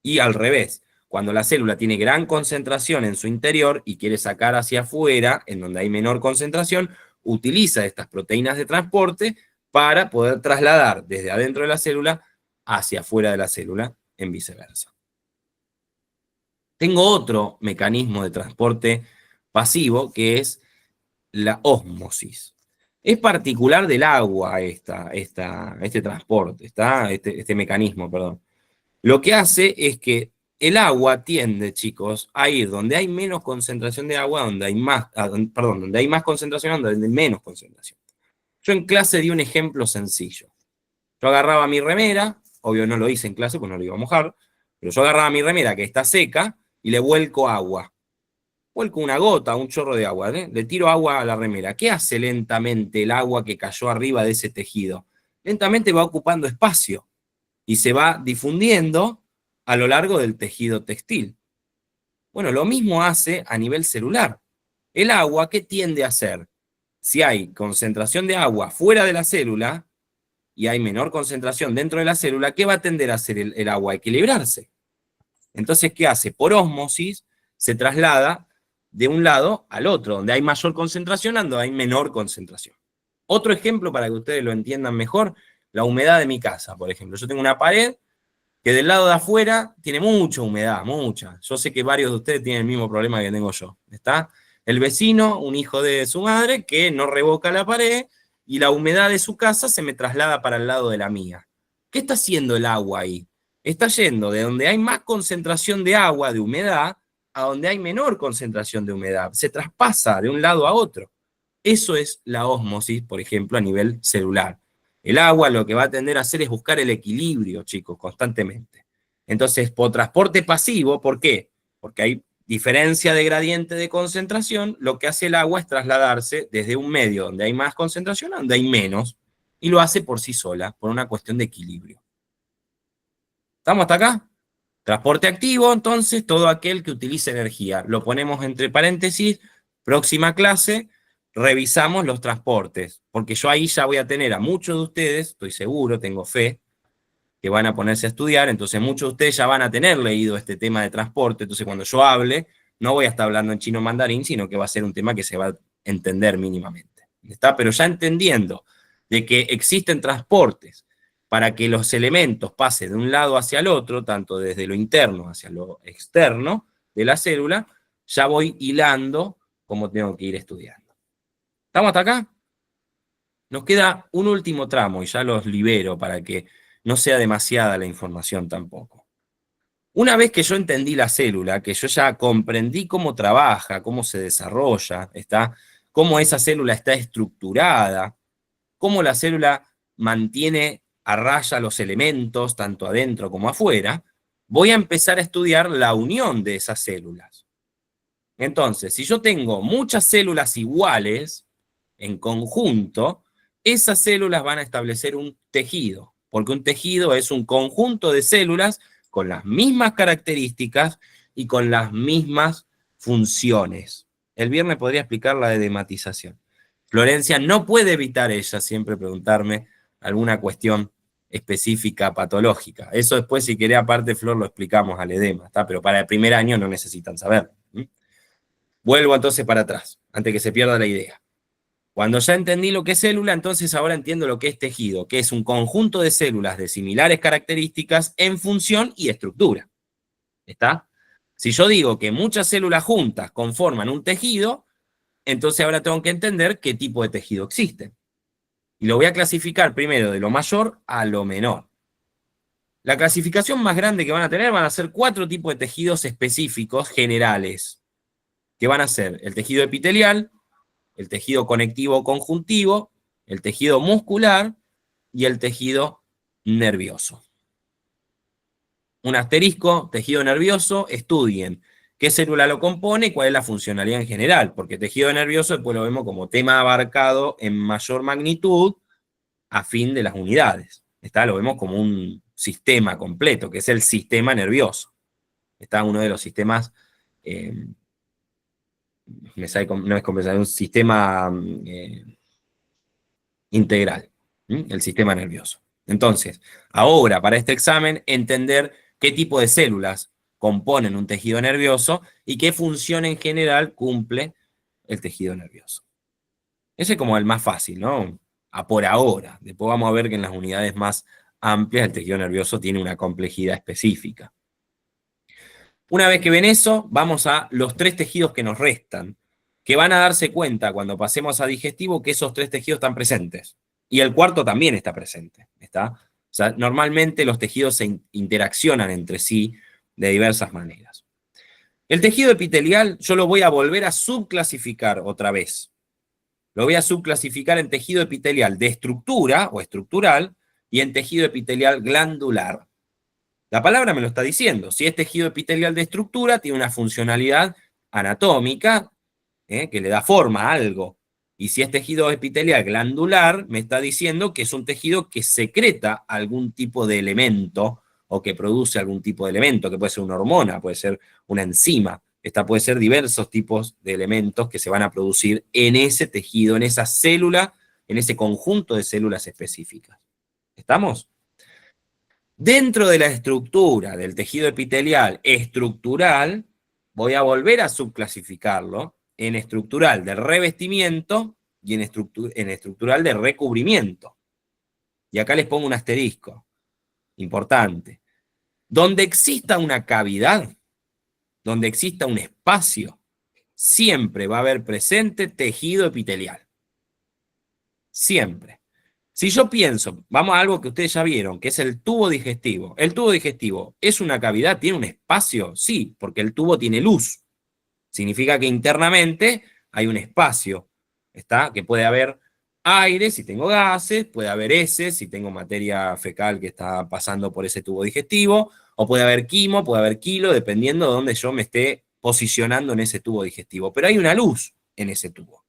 Y al revés, cuando la célula tiene gran concentración en su interior y quiere sacar hacia afuera, en donde hay menor concentración, utiliza estas proteínas de transporte para poder trasladar desde adentro de la célula hacia afuera de la célula, en viceversa. Tengo otro mecanismo de transporte pasivo, que es la ósmosis. Es particular del agua este transporte, este mecanismo, perdón. Lo que hace es que el agua tiende, chicos, a ir donde hay menos concentración de agua, donde hay más, donde hay más concentración, donde hay menos concentración. Yo en clase di un ejemplo sencillo. Yo agarraba mi remera, obvio no lo hice en clase, pues no lo iba a mojar, pero yo agarraba mi remera que está seca y le vuelco agua. Vuelco una gota, un chorro de agua, ¿eh? Le tiro agua a la remera. ¿Qué hace lentamente el agua que cayó arriba de ese tejido? Lentamente va ocupando espacio y se va difundiendo a lo largo del tejido textil. Bueno, lo mismo hace a nivel celular. El agua, ¿qué tiende a hacer? Si hay concentración de agua fuera de la célula y hay menor concentración dentro de la célula, ¿qué va a tender a hacer el agua? A equilibrarse. Entonces, ¿qué hace? Por ósmosis se traslada de un lado al otro, donde hay mayor concentración, donde hay menor concentración. Otro ejemplo para que ustedes lo entiendan mejor, la humedad de mi casa, por ejemplo. Yo tengo una pared que del lado de afuera tiene mucha humedad, mucha. Yo sé que varios de ustedes tienen el mismo problema que tengo yo. ¿Está? El vecino, un hijo de su madre, que no revoca la pared y la humedad de su casa se me traslada para el lado de la mía. ¿Qué está haciendo el agua ahí? Está yendo de donde hay más concentración de agua, de humedad, a donde hay menor concentración de humedad. Se traspasa de un lado a otro. Eso es la ósmosis, por ejemplo, a nivel celular. El agua lo que va a tender a hacer es buscar el equilibrio, chicos, constantemente. Entonces, por transporte pasivo, ¿por qué? Porque hay diferencia de gradiente de concentración, lo que hace el agua es trasladarse desde un medio donde hay más concentración a donde hay menos, y lo hace por sí sola, por una cuestión de equilibrio. ¿Estamos hasta acá? Transporte activo, entonces, todo aquel que utilice energía. Lo ponemos entre paréntesis, próxima clase, revisamos los transportes, porque yo ahí ya voy a tener a muchos de ustedes, estoy seguro, tengo fe, que van a ponerse a estudiar, entonces muchos de ustedes ya van a tener leído este tema de transporte, entonces cuando yo hable, no voy a estar hablando en chino mandarín, sino que va a ser un tema que se va a entender mínimamente. ¿Está? Pero ya entendiendo de que existen transportes para que los elementos pasen de un lado hacia el otro, tanto desde lo interno hacia lo externo de la célula, ya voy hilando cómo tengo que ir estudiando. ¿Estamos hasta acá? Nos queda un último tramo y ya los libero para que no sea demasiada la información tampoco. Una vez que yo entendí la célula, que yo ya comprendí cómo trabaja, cómo se desarrolla, cómo esa célula está estructurada, cómo la célula mantiene a raya los elementos, tanto adentro como afuera, voy a empezar a estudiar la unión de esas células. Entonces, si yo tengo muchas células iguales, en conjunto, esas células van a establecer un tejido, porque un tejido es un conjunto de células con las mismas características y con las mismas funciones. El viernes podría explicar la edematización. Florencia no puede evitar ella siempre preguntarme alguna cuestión específica patológica. Eso después, si querés, aparte, Flor, lo explicamos al edema, ¿está? Pero para el primer año no necesitan saber. Vuelvo entonces para atrás, antes que se pierda la idea. Cuando ya entendí lo que es célula, entonces ahora entiendo lo que es tejido, que es un conjunto de células de similares características en función y estructura. ¿Está? Si yo digo que muchas células juntas conforman un tejido, entonces ahora tengo que entender qué tipo de tejido existe. Y lo voy a clasificar primero de lo mayor a lo menor. La clasificación más grande que van a tener van a ser 4 tipos de tejidos específicos generales, que van a ser el tejido epitelial, el tejido conectivo conjuntivo, el tejido muscular y el tejido nervioso. Un asterisco, tejido nervioso, estudien qué célula lo compone y cuál es la funcionalidad en general, porque tejido nervioso después lo vemos como tema abarcado en mayor magnitud a fin de las unidades. Lo vemos como un sistema completo, que es el sistema nervioso. Está uno de los sistemas, no es compensado, es un sistema integral, el sistema nervioso. Entonces, ahora para este examen, entender qué tipo de células componen un tejido nervioso y qué función en general cumple el tejido nervioso. Ese es como el más fácil, ¿no? Por ahora. Después vamos a ver que en las unidades más amplias el tejido nervioso tiene una complejidad específica. Una vez que ven eso, vamos a los 3 tejidos que nos restan, que van a darse cuenta cuando pasemos a digestivo que esos 3 tejidos están presentes. Y el cuarto también está presente, ¿está? O sea, normalmente los tejidos se interaccionan entre sí de diversas maneras. El tejido epitelial yo lo voy a volver a subclasificar otra vez. Lo voy a subclasificar en tejido epitelial de estructura o estructural y en tejido epitelial glandular. La palabra me lo está diciendo. Si es tejido epitelial de estructura, tiene una funcionalidad anatómica que le da forma a algo. Y si es tejido epitelial glandular, me está diciendo que es un tejido que secreta algún tipo de elemento o que produce algún tipo de elemento, que puede ser una hormona, puede ser una enzima. Esta puede ser diversos tipos de elementos que se van a producir en ese tejido, en esa célula, en ese conjunto de células específicas. ¿Estamos? Dentro de la estructura del tejido epitelial estructural, voy a volver a subclasificarlo en estructural de revestimiento y en estructural de recubrimiento. Y acá les pongo un asterisco, importante. Donde exista una cavidad, donde exista un espacio, siempre va a haber presente tejido epitelial. Siempre. Si yo pienso, vamos a algo que ustedes ya vieron, que es el tubo digestivo. ¿El tubo digestivo es una cavidad? ¿Tiene un espacio? Sí, porque el tubo tiene luz. Significa que internamente hay un espacio, ¿está? Que puede haber aire si tengo gases, puede haber heces si tengo materia fecal que está pasando por ese tubo digestivo, o puede haber quimo, puede haber kilo, dependiendo de dónde yo me esté posicionando en ese tubo digestivo. Pero hay una luz en ese tubo.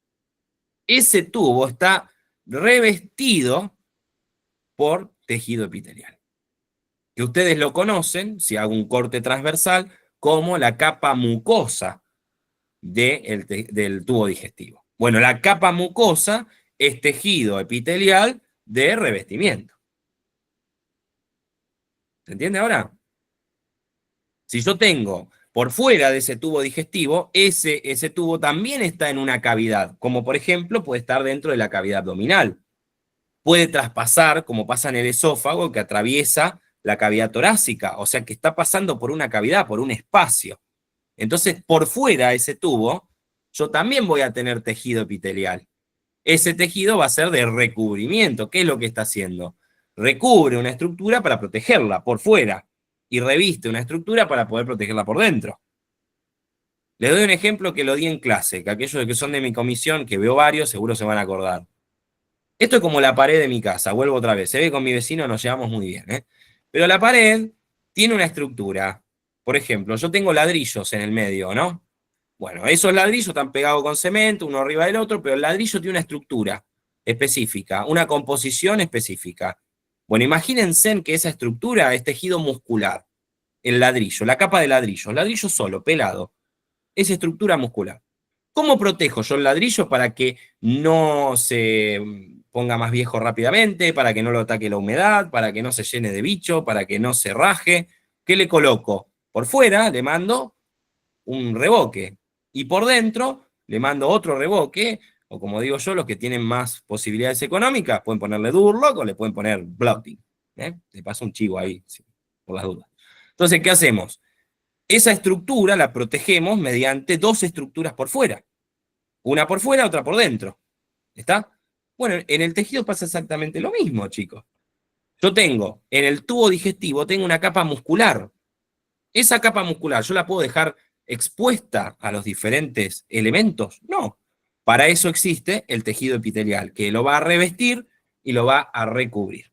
Ese tubo está revestido por tejido epitelial, que ustedes lo conocen, si hago un corte transversal, como la capa mucosa del tubo digestivo. Bueno, la capa mucosa es tejido epitelial de revestimiento. ¿Se entiende ahora? Si yo tengo por fuera de ese tubo digestivo, ese tubo también está en una cavidad, como por ejemplo puede estar dentro de la cavidad abdominal. Puede traspasar, como pasa en el esófago, que atraviesa la cavidad torácica, o sea que está pasando por una cavidad, por un espacio. Entonces, por fuera de ese tubo, yo también voy a tener tejido epitelial. Ese tejido va a ser de recubrimiento. ¿Qué es lo que está haciendo? Recubre una estructura para protegerla por fuera y reviste una estructura para poder protegerla por dentro. Les doy un ejemplo que lo di en clase, que aquellos que son de mi comisión, que veo varios, seguro se van a acordar. Esto es como la pared de mi casa, vuelvo otra vez. Se ve que con mi vecino nos llevamos muy bien, ¿eh? Pero la pared tiene una estructura. Por ejemplo, yo tengo ladrillos en el medio, ¿no? Bueno, esos ladrillos están pegados con cemento, uno arriba del otro, pero el ladrillo tiene una estructura específica, una composición específica. Bueno, imagínense que esa estructura es tejido muscular, el ladrillo, la capa de ladrillo solo, pelado, es estructura muscular. ¿Cómo protejo yo el ladrillo para que no se ponga más viejo rápidamente, para que no lo ataque la humedad, para que no se llene de bicho, para que no se raje? ¿Qué le coloco? Por fuera le mando un revoque y por dentro le mando otro revoque, o como digo yo, los que tienen más posibilidades económicas pueden ponerle Durlock o le pueden poner Blotting. Le paso un chivo ahí, sí, por las dudas. Entonces, ¿qué hacemos? Esa estructura la protegemos mediante dos estructuras por fuera. Una por fuera, otra por dentro. ¿Está? Bueno, en el tejido pasa exactamente lo mismo, chicos. Yo tengo, en el tubo digestivo, tengo una capa muscular. Esa capa muscular, ¿yo la puedo dejar expuesta a los diferentes elementos? No. Para eso existe el tejido epitelial, que lo va a revestir y lo va a recubrir.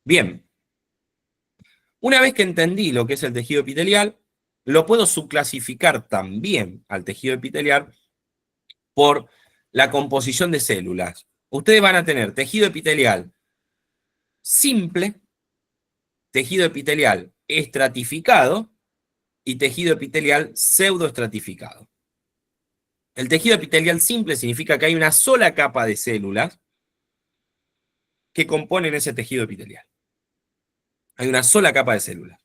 Bien. Una vez que entendí lo que es el tejido epitelial, lo puedo subclasificar también al tejido epitelial por la composición de células. Ustedes van a tener tejido epitelial simple, tejido epitelial estratificado y tejido epitelial pseudoestratificado. El tejido epitelial simple significa que hay una sola capa de células que componen ese tejido epitelial. Hay una sola capa de células.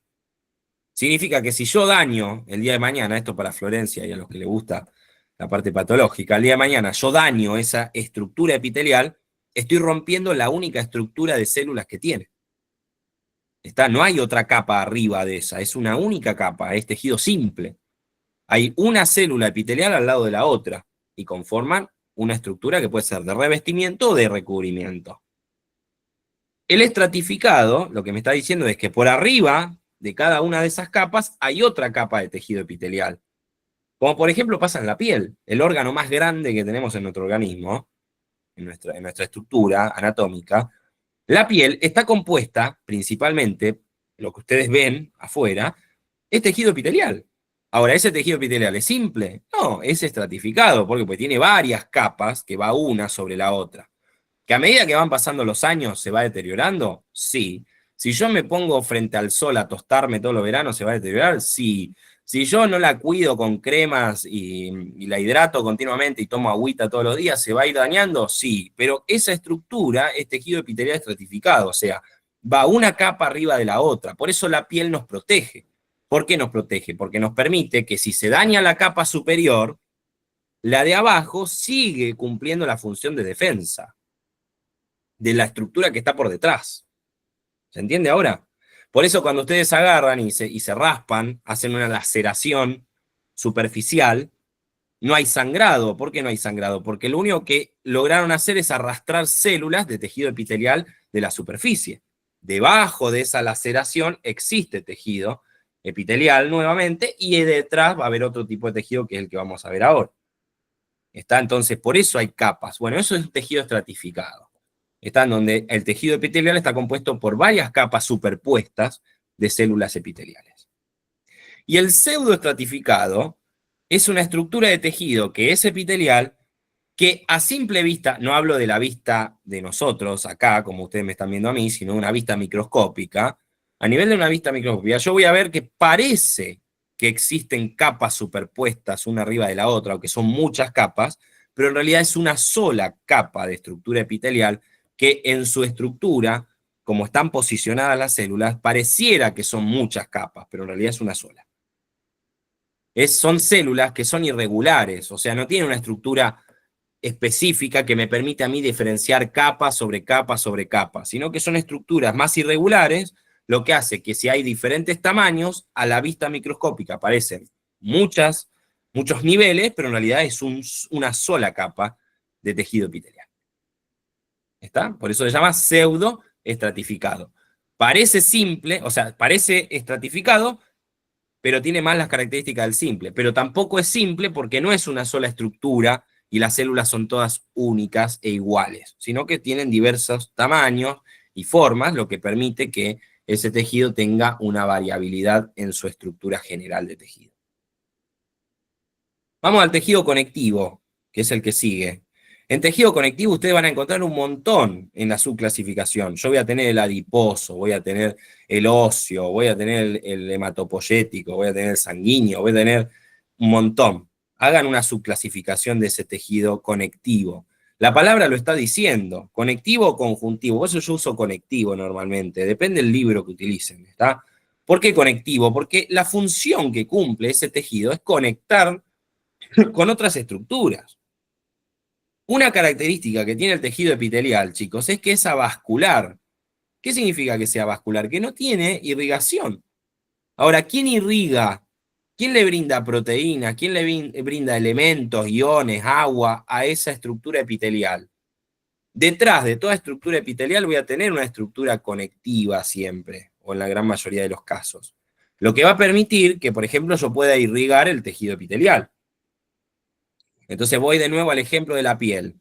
Significa que si yo daño el día de mañana, esto para Florencia y a los que les gusta la parte patológica, el día de mañana yo daño esa estructura epitelial, estoy rompiendo la única estructura de células que tiene. No hay otra capa arriba de esa, es una única capa, es tejido simple. Hay una célula epitelial al lado de la otra y conforman una estructura que puede ser de revestimiento o de recubrimiento. El estratificado, lo que me está diciendo es que por arriba de cada una de esas capas hay otra capa de tejido epitelial. Como por ejemplo pasa en la piel, el órgano más grande que tenemos en nuestro organismo, en nuestra estructura anatómica. La piel está compuesta principalmente, lo que ustedes ven afuera, es tejido epitelial. Ahora, ¿ese tejido epitelial es simple? No, es estratificado, porque pues tiene varias capas que va una sobre la otra. ¿Que a medida que van pasando los años se va deteriorando? Sí. Si yo me pongo frente al sol a tostarme todos los veranos, ¿se va a deteriorar? Sí. Si yo no la cuido con cremas y la hidrato continuamente y tomo agüita todos los días, ¿se va a ir dañando? Sí. Pero esa estructura es tejido epitelial estratificado, o sea, va una capa arriba de la otra. Por eso la piel nos protege. ¿Por qué nos protege? Porque nos permite que si se daña la capa superior, la de abajo sigue cumpliendo la función de defensa de la estructura que está por detrás. ¿Se entiende ahora? Por eso cuando ustedes agarran y se raspan, hacen una laceración superficial, no hay sangrado. ¿Por qué no hay sangrado? Porque lo único que lograron hacer es arrastrar células de tejido epitelial de la superficie. Debajo de esa laceración existe tejido epitelial nuevamente y detrás va a haber otro tipo de tejido que es el que vamos a ver ahora. Entonces, por eso hay capas. Bueno, eso es tejido estratificado. Está en donde el tejido epitelial está compuesto por varias capas superpuestas de células epiteliales. Y el pseudoestratificado es una estructura de tejido que es epitelial, que a simple vista, no hablo de la vista de nosotros acá, como ustedes me están viendo a mí, sino una vista microscópica. A nivel de una vista microscópica, yo voy a ver que parece que existen capas superpuestas una arriba de la otra, o que son muchas capas, pero en realidad es una sola capa de estructura epitelial que en su estructura, como están posicionadas las células, pareciera que son muchas capas, pero en realidad es una sola. Son células que son irregulares, o sea, no tienen una estructura específica que me permite a mí diferenciar capa sobre capa sobre capa, sino que son estructuras más irregulares, lo que hace que si hay diferentes tamaños, a la vista microscópica aparecen muchos niveles, pero en realidad es una sola capa de tejido epitelial. ¿Está? Por eso se llama pseudoestratificado. Parece simple, o sea, parece estratificado, pero tiene más las características del simple. Pero tampoco es simple porque no es una sola estructura y las células son todas únicas e iguales, sino que tienen diversos tamaños y formas, lo que permite que ese tejido tenga una variabilidad en su estructura general de tejido. Vamos al tejido conectivo, que es el que sigue. En tejido conectivo ustedes van a encontrar un montón en la subclasificación. Yo voy a tener el adiposo, voy a tener el óseo, voy a tener el hematopoyético, voy a tener el sanguíneo, voy a tener un montón. Hagan una subclasificación de ese tejido conectivo. La palabra lo está diciendo, conectivo o conjuntivo. Por eso yo uso conectivo normalmente, depende del libro que utilicen, ¿está? ¿Por qué conectivo? Porque la función que cumple ese tejido es conectar con otras estructuras. Una característica que tiene el tejido epitelial, chicos, es que es avascular. ¿Qué significa que sea vascular? Que no tiene irrigación. Ahora, ¿quién irriga? ¿Quién le brinda proteínas? ¿Quién le brinda elementos, iones, agua a esa estructura epitelial? Detrás de toda estructura epitelial voy a tener una estructura conectiva siempre, o en la gran mayoría de los casos. Lo que va a permitir que, por ejemplo, yo pueda irrigar el tejido epitelial. Entonces voy de nuevo al ejemplo de la piel.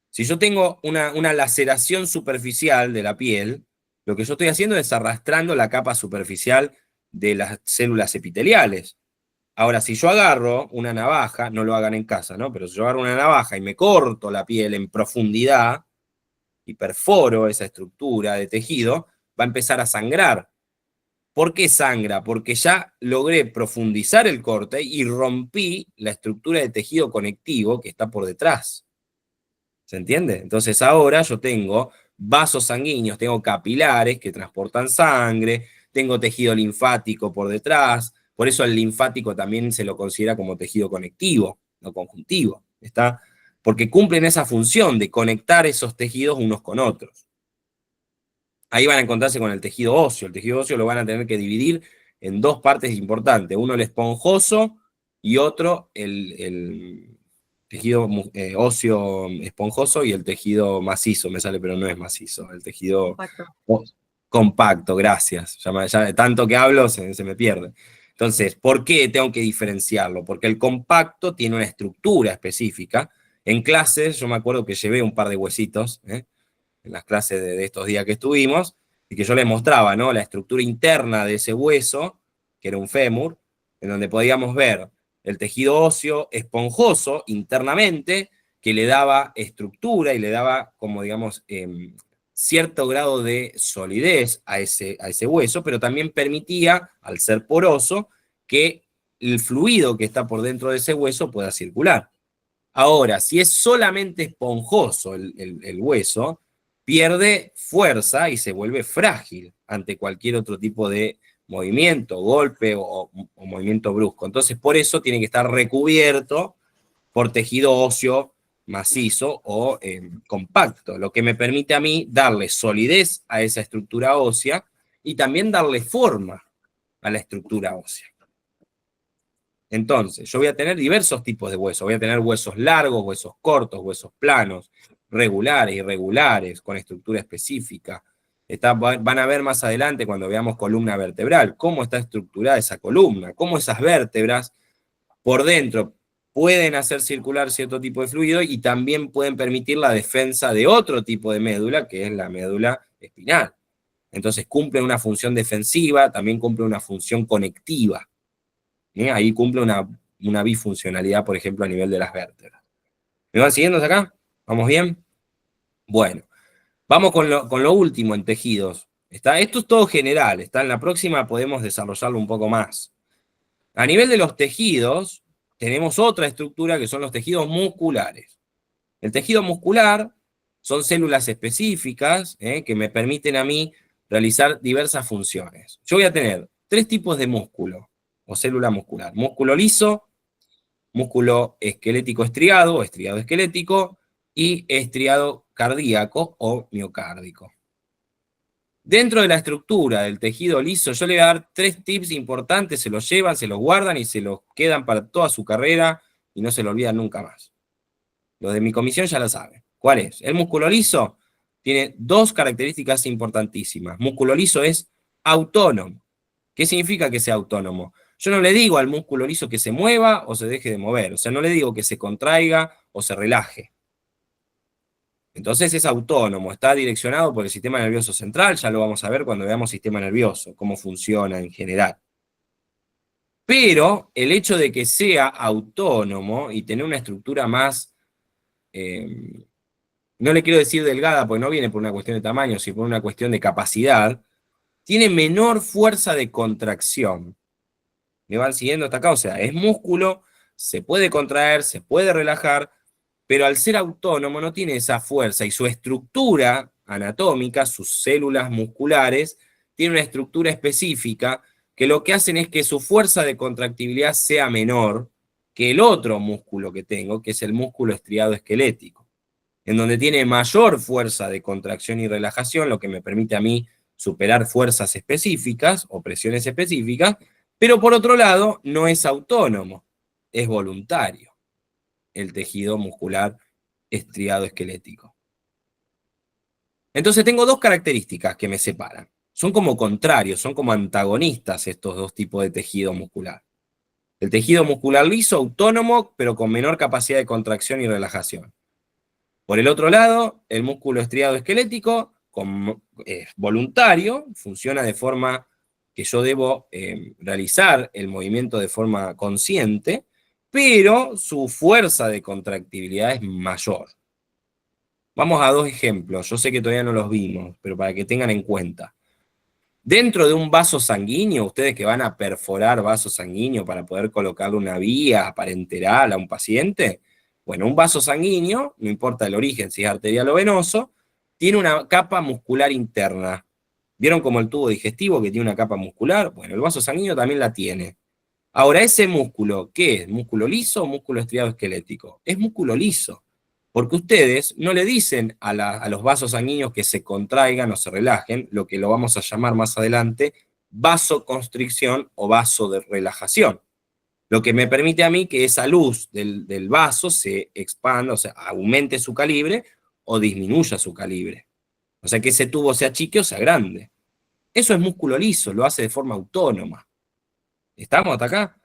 Si yo tengo una laceración superficial de la piel, lo que yo estoy haciendo es arrastrando la capa superficial de las células epiteliales. Ahora, si yo agarro una navaja, no lo hagan en casa, ¿no? Pero si yo agarro una navaja y me corto la piel en profundidad y perforo esa estructura de tejido, va a empezar a sangrar. ¿Por qué sangra? Porque ya logré profundizar el corte y rompí la estructura de tejido conectivo que está por detrás. ¿Se entiende? Entonces ahora yo tengo vasos sanguíneos, tengo capilares que transportan sangre, tengo tejido linfático por detrás, por eso el linfático también se lo considera como tejido conectivo, no conjuntivo, ¿está? Porque cumplen esa función de conectar esos tejidos unos con otros. Ahí van a encontrarse con el tejido óseo. El tejido óseo lo van a tener que dividir en dos partes importantes. Uno el esponjoso y otro el tejido óseo esponjoso y el tejido macizo. Me sale, pero no es macizo. El tejido compacto, gracias. Ya de tanto que hablo se me pierde. Entonces, ¿por qué tengo que diferenciarlo? Porque el compacto tiene una estructura específica. En clases, yo me acuerdo que llevé un par de huesitos, en las clases de estos días que estuvimos, y que yo les mostraba, ¿no? La estructura interna de ese hueso, que era un fémur, en donde podíamos ver el tejido óseo esponjoso internamente, que le daba estructura y le daba, como digamos, cierto grado de solidez a ese hueso, pero también permitía, al ser poroso, que el fluido que está por dentro de ese hueso pueda circular. Ahora, si es solamente esponjoso el hueso, pierde fuerza y se vuelve frágil ante cualquier otro tipo de movimiento, golpe o movimiento brusco. Entonces, por eso tiene que estar recubierto por tejido óseo macizo o compacto, lo que me permite a mí darle solidez a esa estructura ósea y también darle forma a la estructura ósea. Entonces, yo voy a tener diversos tipos de huesos. Voy a tener huesos largos, huesos cortos, huesos planos, regulares, irregulares, con estructura específica. Van a ver más adelante, cuando veamos columna vertebral, cómo está estructurada esa columna, cómo esas vértebras por dentro pueden hacer circular cierto tipo de fluido y también pueden permitir la defensa de otro tipo de médula, que es la médula espinal. Entonces cumple una función defensiva, también cumple una función conectiva. Ahí cumple una bifuncionalidad, por ejemplo, a nivel de las vértebras. ¿Me van siguiendo hasta acá? ¿Vamos bien? Bueno, vamos con lo último en tejidos. Esto es todo general, en la próxima podemos desarrollarlo un poco más. A nivel de los tejidos, tenemos otra estructura que son los tejidos musculares. El tejido muscular son células específicas que me permiten a mí realizar diversas funciones. Yo voy a tener 3 tipos de músculo o célula muscular. Músculo liso, músculo esquelético estriado o estriado esquelético y estriado cardíaco o miocárdico. Dentro de la estructura del tejido liso, yo le voy a dar 3 tips importantes, se los llevan, se los guardan y se los quedan para toda su carrera y no se lo olvidan nunca más. Los de mi comisión ya lo saben. ¿Cuál es? El músculo liso tiene 2 características importantísimas. Músculo liso es autónomo. ¿Qué significa que sea autónomo? Yo no le digo al músculo liso que se mueva o se deje de mover. O sea, no le digo que se contraiga o se relaje. Entonces es autónomo, está direccionado por el sistema nervioso central, ya lo vamos a ver cuando veamos sistema nervioso, cómo funciona en general. Pero el hecho de que sea autónomo y tener una estructura más, no le quiero decir delgada, porque no viene por una cuestión de tamaño, sino por una cuestión de capacidad, tiene menor fuerza de contracción. ¿Me van siguiendo hasta acá? O sea, es músculo, se puede contraer, se puede relajar, pero al ser autónomo no tiene esa fuerza y su estructura anatómica, sus células musculares, tiene una estructura específica que lo que hacen es que su fuerza de contractibilidad sea menor que el otro músculo que tengo, que es el músculo estriado esquelético, en donde tiene mayor fuerza de contracción y relajación, lo que me permite a mí superar fuerzas específicas o presiones específicas, pero por otro lado no es autónomo, es voluntario el tejido muscular estriado esquelético. Entonces tengo dos características que me separan. Son como contrarios, son como antagonistas estos dos tipos de tejido muscular. El tejido muscular liso, autónomo, pero con menor capacidad de contracción y relajación. Por el otro lado, el músculo estriado esquelético, voluntario, funciona de forma que yo debo realizar el movimiento de forma consciente, pero su fuerza de contractibilidad es mayor. Vamos a dos ejemplos, yo sé que todavía no los vimos, pero para que tengan en cuenta. Dentro de un vaso sanguíneo, ustedes que van a perforar vaso sanguíneo para poder colocarle una vía parenteral a un paciente, bueno, un vaso sanguíneo, no importa el origen, si es arterial o venoso, tiene una capa muscular interna. ¿Vieron como el tubo digestivo que tiene una capa muscular? Bueno, el vaso sanguíneo también la tiene. Ahora, ese músculo, ¿qué es? ¿Músculo liso o músculo estriado esquelético? Es músculo liso, porque ustedes no le dicen a los vasos sanguíneos que se contraigan o se relajen, lo que lo vamos a llamar más adelante vasoconstricción o vaso de relajación. Lo que me permite a mí que esa luz del vaso se expanda, o sea, aumente su calibre o disminuya su calibre. O sea, que ese tubo sea chique o sea grande. Eso es músculo liso, lo hace de forma autónoma. ¿Estamos hasta acá?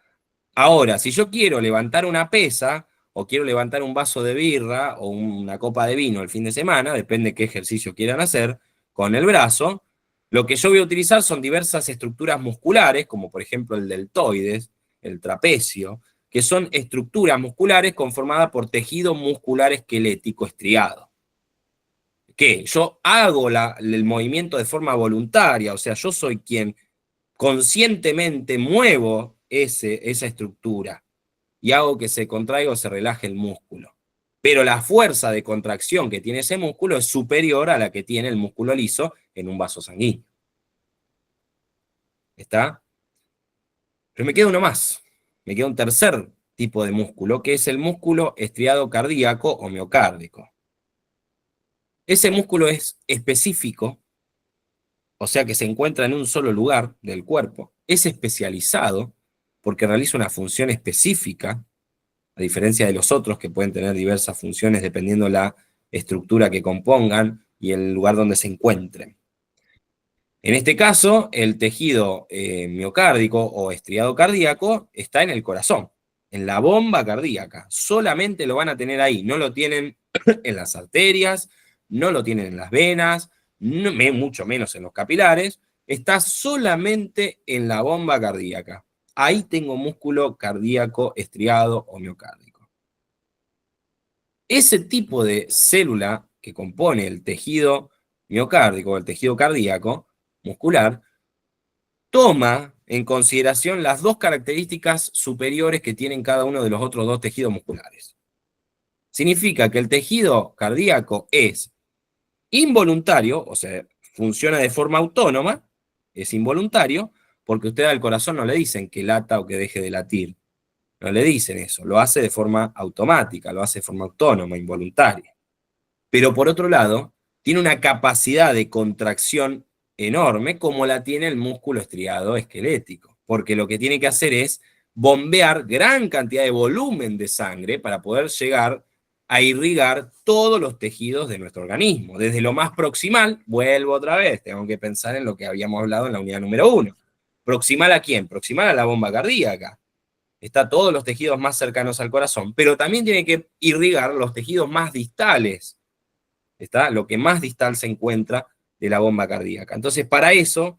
Ahora, si yo quiero levantar una pesa, o quiero levantar un vaso de birra, o una copa de vino el fin de semana, depende qué ejercicio quieran hacer, con el brazo, lo que yo voy a utilizar son diversas estructuras musculares, como por ejemplo el deltoides, el trapecio, que son estructuras musculares conformadas por tejido muscular esquelético estriado. Que yo hago el movimiento de forma voluntaria, o sea, yo soy quien conscientemente muevo esa estructura y hago que se contraiga o se relaje el músculo. Pero la fuerza de contracción que tiene ese músculo es superior a la que tiene el músculo liso en un vaso sanguíneo. ¿Está? Pero me queda uno más. Me queda un tercer tipo de músculo, que es el músculo estriado cardíaco o miocárdico. Ese músculo es específico, o sea que se encuentra en un solo lugar del cuerpo. Es especializado porque realiza una función específica, a diferencia de los otros que pueden tener diversas funciones dependiendo la estructura que compongan y el lugar donde se encuentren. En este caso, el tejido miocárdico o estriado cardíaco está en el corazón, en la bomba cardíaca. Solamente lo van a tener ahí, no lo tienen en las arterias, no lo tienen en las venas, mucho menos en los capilares, está solamente en la bomba cardíaca. Ahí tengo músculo cardíaco estriado o miocárdico. Ese tipo de célula que compone el tejido miocárdico, el tejido cardíaco muscular, toma en consideración las dos características superiores que tienen cada uno de los otros dos tejidos musculares. Significa que el tejido cardíaco es involuntario, o sea, funciona de forma autónoma, es involuntario, porque ustedes al corazón no le dicen que lata o que deje de latir. No le dicen eso, lo hace de forma automática, lo hace de forma autónoma, involuntaria. Pero por otro lado, tiene una capacidad de contracción enorme como la tiene el músculo estriado esquelético, porque lo que tiene que hacer es bombear gran cantidad de volumen de sangre para poder llegar a irrigar todos los tejidos de nuestro organismo. Desde lo más proximal, vuelvo otra vez, tengo que pensar en lo que habíamos hablado en la unidad número 1. ¿Proximal a quién? Proximal a la bomba cardíaca. Está todos los tejidos más cercanos al corazón, pero también tiene que irrigar los tejidos más distales. Está lo que más distal se encuentra de la bomba cardíaca. Entonces, para eso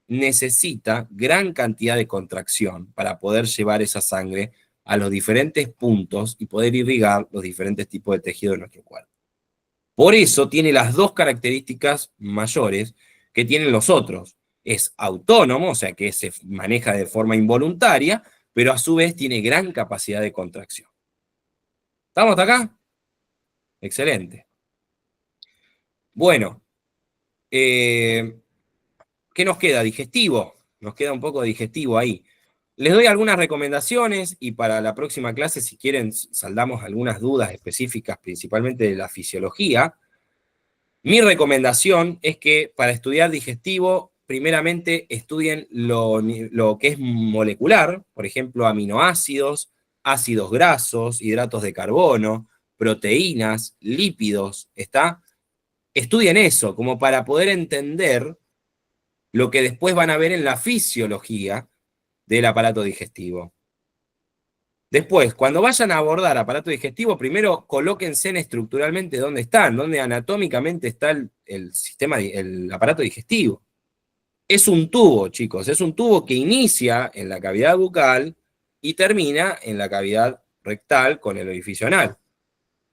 necesita gran cantidad de contracción para poder llevar esa sangre a los diferentes puntos y poder irrigar los diferentes tipos de tejido de nuestro cuerpo. Por eso tiene las dos características mayores que tienen los otros. Es autónomo, o sea que se maneja de forma involuntaria, pero a su vez tiene gran capacidad de contracción. ¿Estamos hasta acá? Excelente. Bueno, ¿qué nos queda? Digestivo. Nos queda un poco de digestivo ahí. Les doy algunas recomendaciones y para la próxima clase, si quieren, saldamos algunas dudas específicas, principalmente de la fisiología. Mi recomendación es que para estudiar digestivo, primeramente estudien lo que es molecular, por ejemplo, aminoácidos, ácidos grasos, hidratos de carbono, proteínas, lípidos, ¿está? Estudien eso, como para poder entender lo que después van a ver en la fisiología del aparato digestivo. Después, cuando vayan a abordar aparato digestivo, primero colóquense estructuralmente dónde están, dónde anatómicamente está el aparato digestivo. Es un tubo, chicos, es un tubo que inicia en la cavidad bucal y termina en la cavidad rectal con el orificio anal.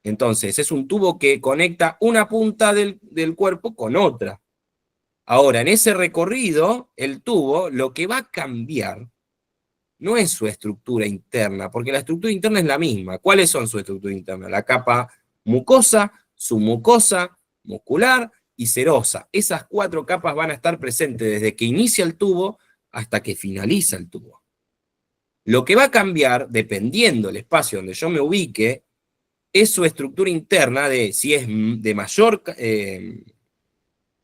Entonces, es un tubo que conecta una punta del cuerpo con otra. Ahora, en ese recorrido, el tubo, lo que va a cambiar no es su estructura interna, porque la estructura interna es la misma. ¿Cuáles son su estructura interna? La capa mucosa, submucosa, muscular y serosa. Esas 4 capas van a estar presentes desde que inicia el tubo hasta que finaliza el tubo. Lo que va a cambiar, dependiendo del espacio donde yo me ubique, es su estructura interna de si es de mayor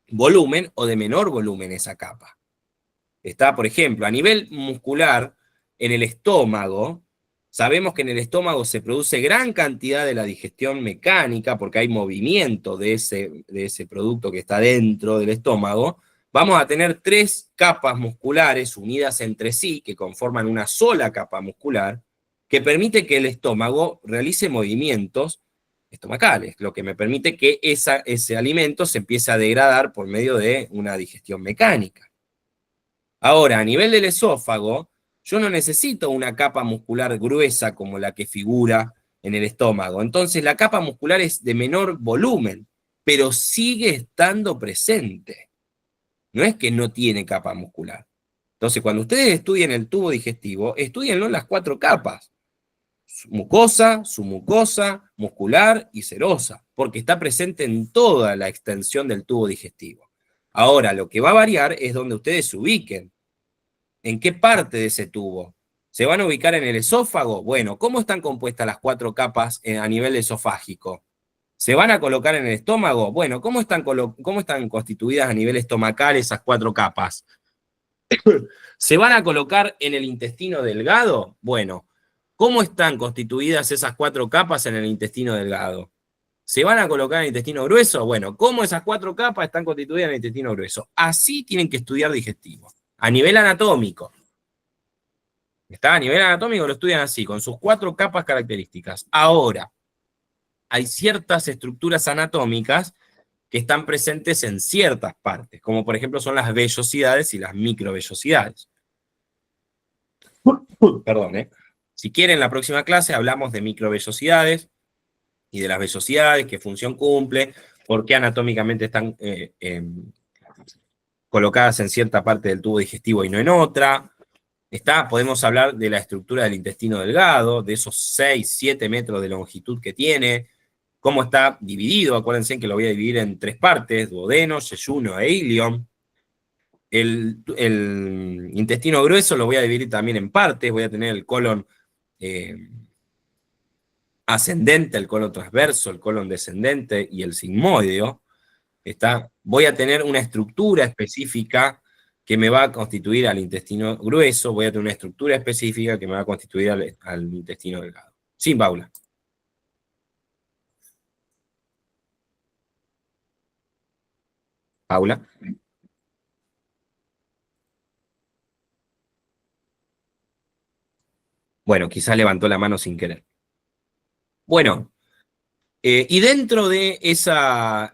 volumen o de menor volumen esa capa. Está, por ejemplo, a nivel muscular, en el estómago, sabemos que en el estómago se produce gran cantidad de la digestión mecánica, porque hay movimiento de ese producto que está dentro del estómago. Vamos a tener 3 capas musculares unidas entre sí, que conforman una sola capa muscular, que permite que el estómago realice movimientos estomacales, lo que me permite que ese alimento se empiece a degradar por medio de una digestión mecánica. Ahora, a nivel del esófago, yo no necesito una capa muscular gruesa como la que figura en el estómago. Entonces, la capa muscular es de menor volumen, pero sigue estando presente. No es que no tiene capa muscular. Entonces, cuando ustedes estudien el tubo digestivo, estúdienlo en las 4 capas. Mucosa, submucosa, muscular y serosa, porque está presente en toda la extensión del tubo digestivo. Ahora, lo que va a variar es donde ustedes se ubiquen. ¿En qué parte de ese tubo? ¿Se van a ubicar en el esófago? Bueno, ¿cómo están compuestas las 4 capas a nivel esofágico? ¿Se van a colocar en el estómago? Bueno, ¿cómo están constituidas a nivel estomacal esas 4 capas? ¿Se van a colocar en el intestino delgado? Bueno, ¿cómo están constituidas esas 4 capas en el intestino delgado? ¿Se van a colocar en el intestino grueso? Bueno, ¿cómo esas 4 capas están constituidas en el intestino grueso? Así tienen que estudiar digestivo. A nivel anatómico. ¿Está? A nivel anatómico lo estudian así, con sus 4 capas características. Ahora, hay ciertas estructuras anatómicas que están presentes en ciertas partes, como por ejemplo son las vellosidades y las microvellosidades. Perdón, ¿eh? Si quieren, en la próxima clase hablamos de microvellosidades y de las vellosidades, qué función cumple, por qué anatómicamente están colocadas en cierta parte del tubo digestivo y no en otra. Podemos hablar de la estructura del intestino delgado, de esos 6, 7 metros de longitud que tiene, cómo está dividido. Acuérdense que lo voy a dividir en 3 partes: duodeno, yeyuno e ilion. El intestino grueso lo voy a dividir también en partes. Voy a tener el colon ascendente, el colon transverso, el colon descendente y el sigmoideo. Voy a tener una estructura específica que me va a constituir al intestino grueso, voy a tener una estructura específica que me va a constituir al intestino delgado. Sí, Paula. Paula. Bueno, quizás levantó la mano sin querer. Bueno, y dentro de ese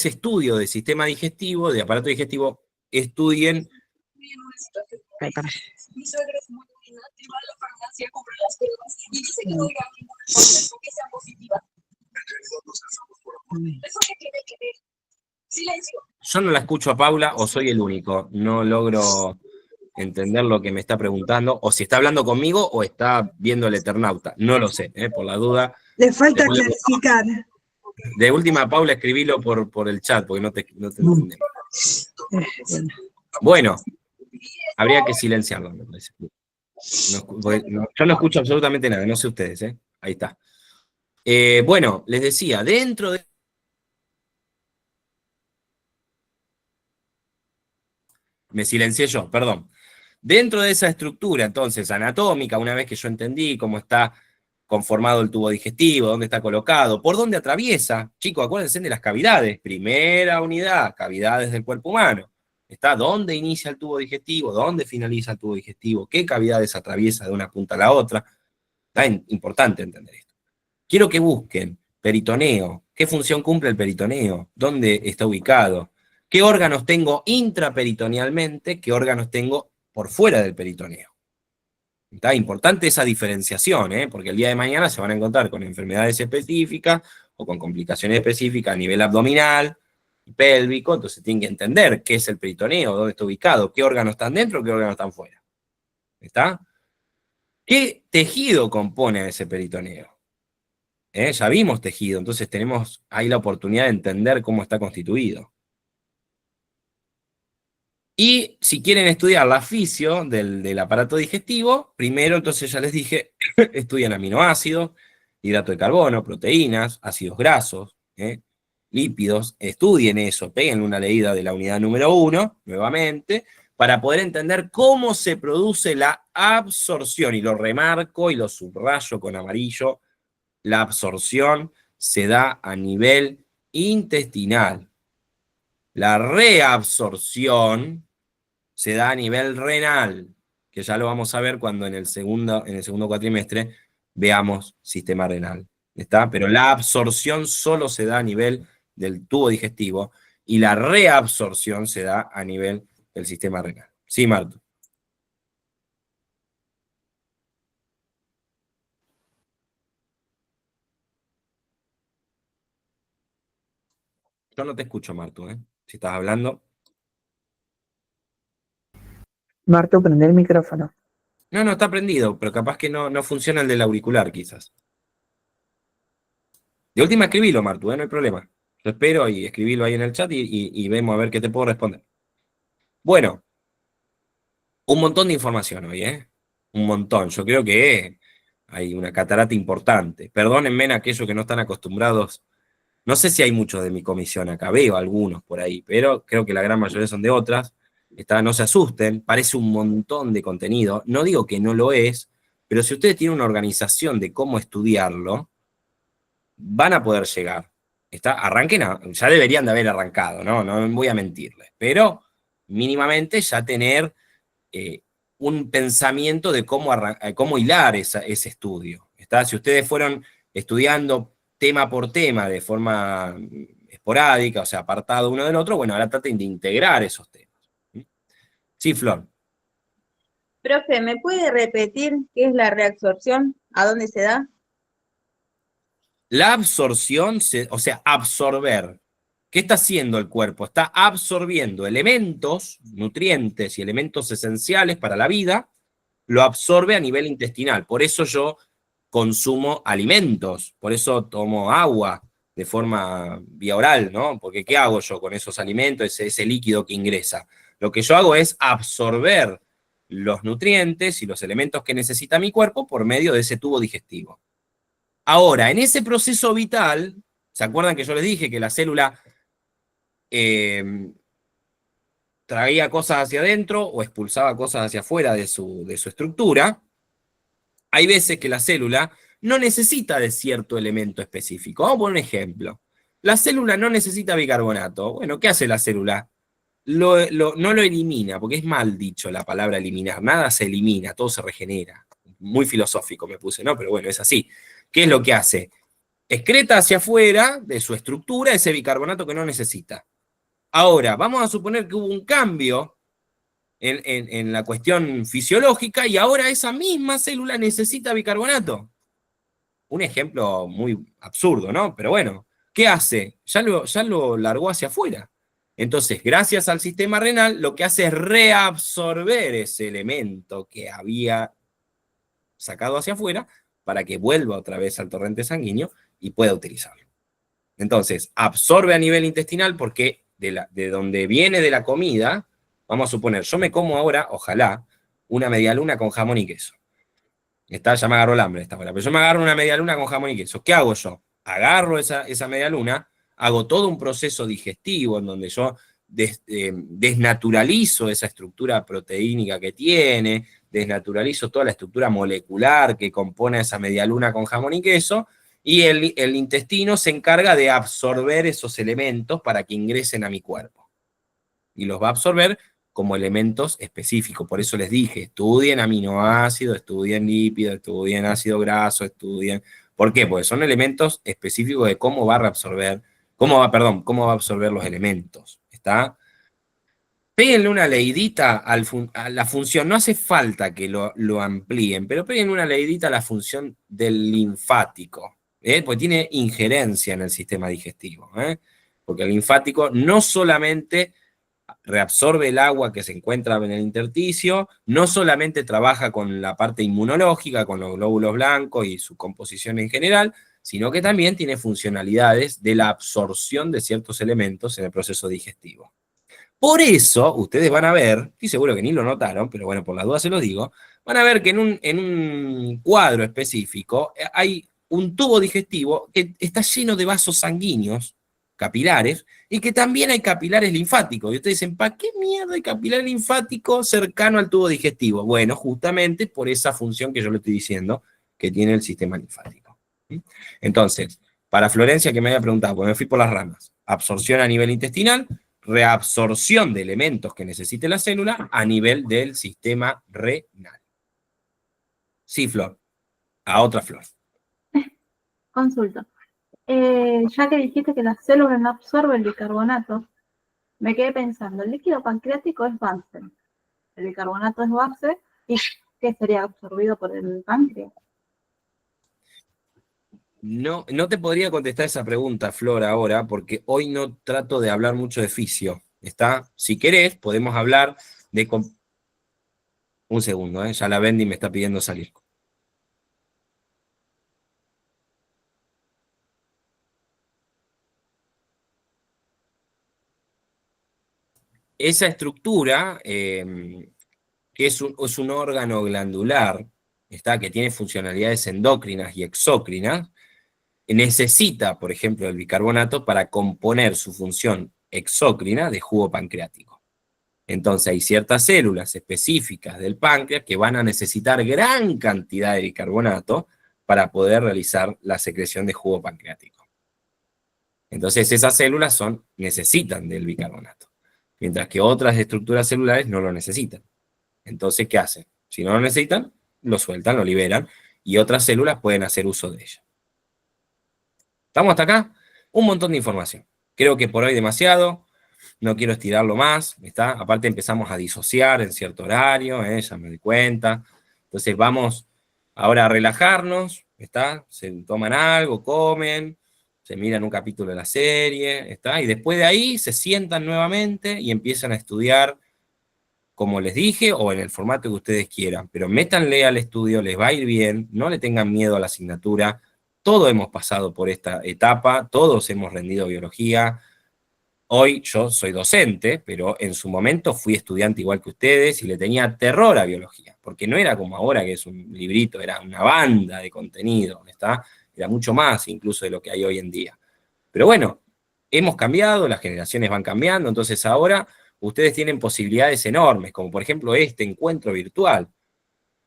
estudio de sistema digestivo, de aparato digestivo, estudien... Mi suegra es muy buena, te va a la farmacia, compra las pruebas y dice que no irá a ningún proceso que sea positiva. ¿Eso qué tiene que ver? Silencio. Yo no la escucho a Paula o soy el único. No logro entender lo que me está preguntando, o si está hablando conmigo o está viendo el Eternauta. No lo sé, por la duda. Le falta clarificar. De última, Paula, escribilo por el chat, porque no te entendemos. Bueno, habría que silenciarlo, me parece. Yo no escucho absolutamente nada, no sé ustedes, Ahí está. Bueno, les decía, dentro de Me silencié yo, perdón. Dentro de esa estructura, entonces, anatómica, una vez que yo entendí cómo está conformado el tubo digestivo, dónde está colocado, por dónde atraviesa, chicos, acuérdense de las cavidades. Primera unidad, cavidades del cuerpo humano. Está dónde inicia el tubo digestivo, dónde finaliza el tubo digestivo, qué cavidades atraviesa de una punta a la otra. Está importante entender esto. Quiero que busquen peritoneo. ¿Qué función cumple el peritoneo? ¿Dónde está ubicado? ¿Qué órganos tengo intraperitonealmente? ¿Qué órganos tengo por fuera del peritoneo? Está importante esa diferenciación, porque el día de mañana se van a encontrar con enfermedades específicas o con complicaciones específicas a nivel abdominal y pélvico, entonces tienen que entender qué es el peritoneo, dónde está ubicado, qué órganos están dentro, qué órganos están fuera. ¿Está? ¿Qué tejido compone ese peritoneo? Ya vimos tejido, entonces tenemos ahí la oportunidad de entender cómo está constituido. Y si quieren estudiar la fisio del aparato digestivo, primero, entonces ya les dije, estudian aminoácidos, hidrato de carbono, proteínas, ácidos grasos, lípidos, estudien eso, peguen una leída de la unidad número 1, nuevamente, para poder entender cómo se produce la absorción, y lo remarco y lo subrayo con amarillo, la absorción se da a nivel intestinal. La reabsorción se da a nivel renal, que ya lo vamos a ver cuando en el segundo cuatrimestre veamos sistema renal. ¿Está? Pero la absorción solo se da a nivel del tubo digestivo y la reabsorción se da a nivel del sistema renal. Sí, Marto. Yo no te escucho, Marto, si estás hablando. Marto, prende el micrófono. No, está prendido, pero capaz que no funciona el del auricular, quizás. De última, escribilo, Martu, no hay problema. Yo espero y escribilo ahí en el chat y vemos a ver qué te puedo responder. Bueno, un montón de información hoy, Un montón. Yo creo que hay una catarata importante. Perdónenme en aquellos que no están acostumbrados. No sé si hay muchos de mi comisión acá, veo algunos por ahí, pero creo que la gran mayoría son de otras. No se asusten, parece un montón de contenido. No digo que no lo es, pero si ustedes tienen una organización de cómo estudiarlo, van a poder llegar. Arranquen, ya deberían de haber arrancado, no voy a mentirles, pero mínimamente ya tener un pensamiento de cómo hilar ese estudio. Si ustedes fueron estudiando tema por tema de forma esporádica, o sea, apartado uno del otro, bueno, ahora traten de integrar esos temas. Sí, Flor. Profe, ¿me puede repetir qué es la reabsorción? ¿A dónde se da? La absorción, o sea, absorber. ¿Qué está haciendo el cuerpo? Está absorbiendo elementos, nutrientes y elementos esenciales para la vida, lo absorbe a nivel intestinal. Por eso yo consumo alimentos, por eso tomo agua de forma vía oral, ¿no? Porque ¿qué hago yo con esos alimentos, ese líquido que ingresa? Lo que yo hago es absorber los nutrientes y los elementos que necesita mi cuerpo por medio de ese tubo digestivo. Ahora, en ese proceso vital, ¿se acuerdan que yo les dije que la célula traía cosas hacia adentro o expulsaba cosas hacia afuera de su estructura? Hay veces que la célula no necesita de cierto elemento específico. Vamos a poner un ejemplo. La célula no necesita bicarbonato. Bueno, ¿qué hace la célula? No lo elimina, porque es mal dicho la palabra eliminar. Nada se elimina, todo se regenera. Muy filosófico me puse, ¿no? Pero bueno, es así. ¿Qué es lo que hace? Excreta hacia afuera de su estructura ese bicarbonato que no necesita. Ahora, vamos a suponer que hubo un cambio en la cuestión fisiológica y ahora esa misma célula necesita bicarbonato. Un ejemplo muy absurdo, ¿no? Pero bueno, ¿qué hace? Ya lo largó hacia afuera. Entonces, gracias al sistema renal, lo que hace es reabsorber ese elemento que había sacado hacia afuera para que vuelva otra vez al torrente sanguíneo y pueda utilizarlo. Entonces, absorbe a nivel intestinal porque de donde viene de la comida, vamos a suponer, yo me como ahora, ojalá, una medialuna con jamón y queso. Ya me agarró el hambre esta hora, pero yo me agarro una medialuna con jamón y queso. ¿Qué hago yo? Agarro esa medialuna, hago todo un proceso digestivo en donde yo desnaturalizo esa estructura proteínica que tiene, desnaturalizo toda la estructura molecular que compone esa medialuna con jamón y queso, y el intestino se encarga de absorber esos elementos para que ingresen a mi cuerpo. Y los va a absorber como elementos específicos. Por eso les dije, estudien aminoácidos, estudien lípidos, estudien ácido graso, estudien... ¿Por qué? Porque son elementos específicos de cómo va a reabsorber, cómo va a absorber los elementos. ¿Está? Péguenle una leidita a la función, no hace falta que lo amplíen, pero péguenle una leidita a la función del linfático, porque tiene injerencia en el sistema digestivo, porque el linfático no solamente reabsorbe el agua que se encuentra en el intersticio, no solamente trabaja con la parte inmunológica, con los glóbulos blancos y su composición en general, sino que también tiene funcionalidades de la absorción de ciertos elementos en el proceso digestivo. Por eso, ustedes van a ver, estoy seguro que ni lo notaron, pero bueno, por las dudas se los digo, van a ver que en un cuadro específico hay un tubo digestivo que está lleno de vasos sanguíneos, capilares, y que también hay capilares linfáticos. Y ustedes dicen, ¿para qué mierda hay capilar linfático cercano al tubo digestivo? Bueno, justamente por esa función que yo le estoy diciendo que tiene el sistema linfático. Entonces, para Florencia, que me había preguntado, porque me fui por las ramas, absorción a nivel intestinal, reabsorción de elementos que necesite la célula a nivel del sistema renal. Sí, Flor. A otra Flor. Consulta. Ya que dijiste que la célula no absorbe el bicarbonato, me quedé pensando, el líquido pancreático es base, el bicarbonato es base, ¿y qué sería absorbido por el páncreas? No te podría contestar esa pregunta, Flor, ahora, porque hoy no trato de hablar mucho de fisio, ¿está? Si querés, podemos hablar de... Un segundo, ya la Bendy me está pidiendo salir. Esa estructura, que es un órgano glandular, ¿está? Que tiene funcionalidades endócrinas y exócrinas, necesita, por ejemplo, el bicarbonato para componer su función exócrina de jugo pancreático. Entonces hay ciertas células específicas del páncreas que van a necesitar gran cantidad de bicarbonato para poder realizar la secreción de jugo pancreático. Entonces esas células necesitan del bicarbonato, mientras que otras estructuras celulares no lo necesitan. Entonces, ¿qué hacen? Si no lo necesitan, lo sueltan, lo liberan, y otras células pueden hacer uso de ella. ¿Estamos hasta acá? Un montón de información. Creo que por hoy demasiado, no quiero estirarlo más, ¿está? Aparte empezamos a disociar en cierto horario, ya me doy cuenta. Entonces vamos ahora a relajarnos, ¿está? Se toman algo, comen, se miran un capítulo de la serie, ¿está? Y después de ahí se sientan nuevamente y empiezan a estudiar, como les dije, o en el formato que ustedes quieran, pero métanle al estudio, les va a ir bien, no le tengan miedo a la asignatura, todos hemos pasado por esta etapa, todos hemos rendido biología. Hoy yo soy docente, pero en su momento fui estudiante igual que ustedes y le tenía terror a biología, porque no era como ahora que es un librito, era una banda de contenido, ¿está? Era mucho más incluso de lo que hay hoy en día. Pero bueno, hemos cambiado, las generaciones van cambiando, entonces ahora ustedes tienen posibilidades enormes, como por ejemplo este encuentro virtual,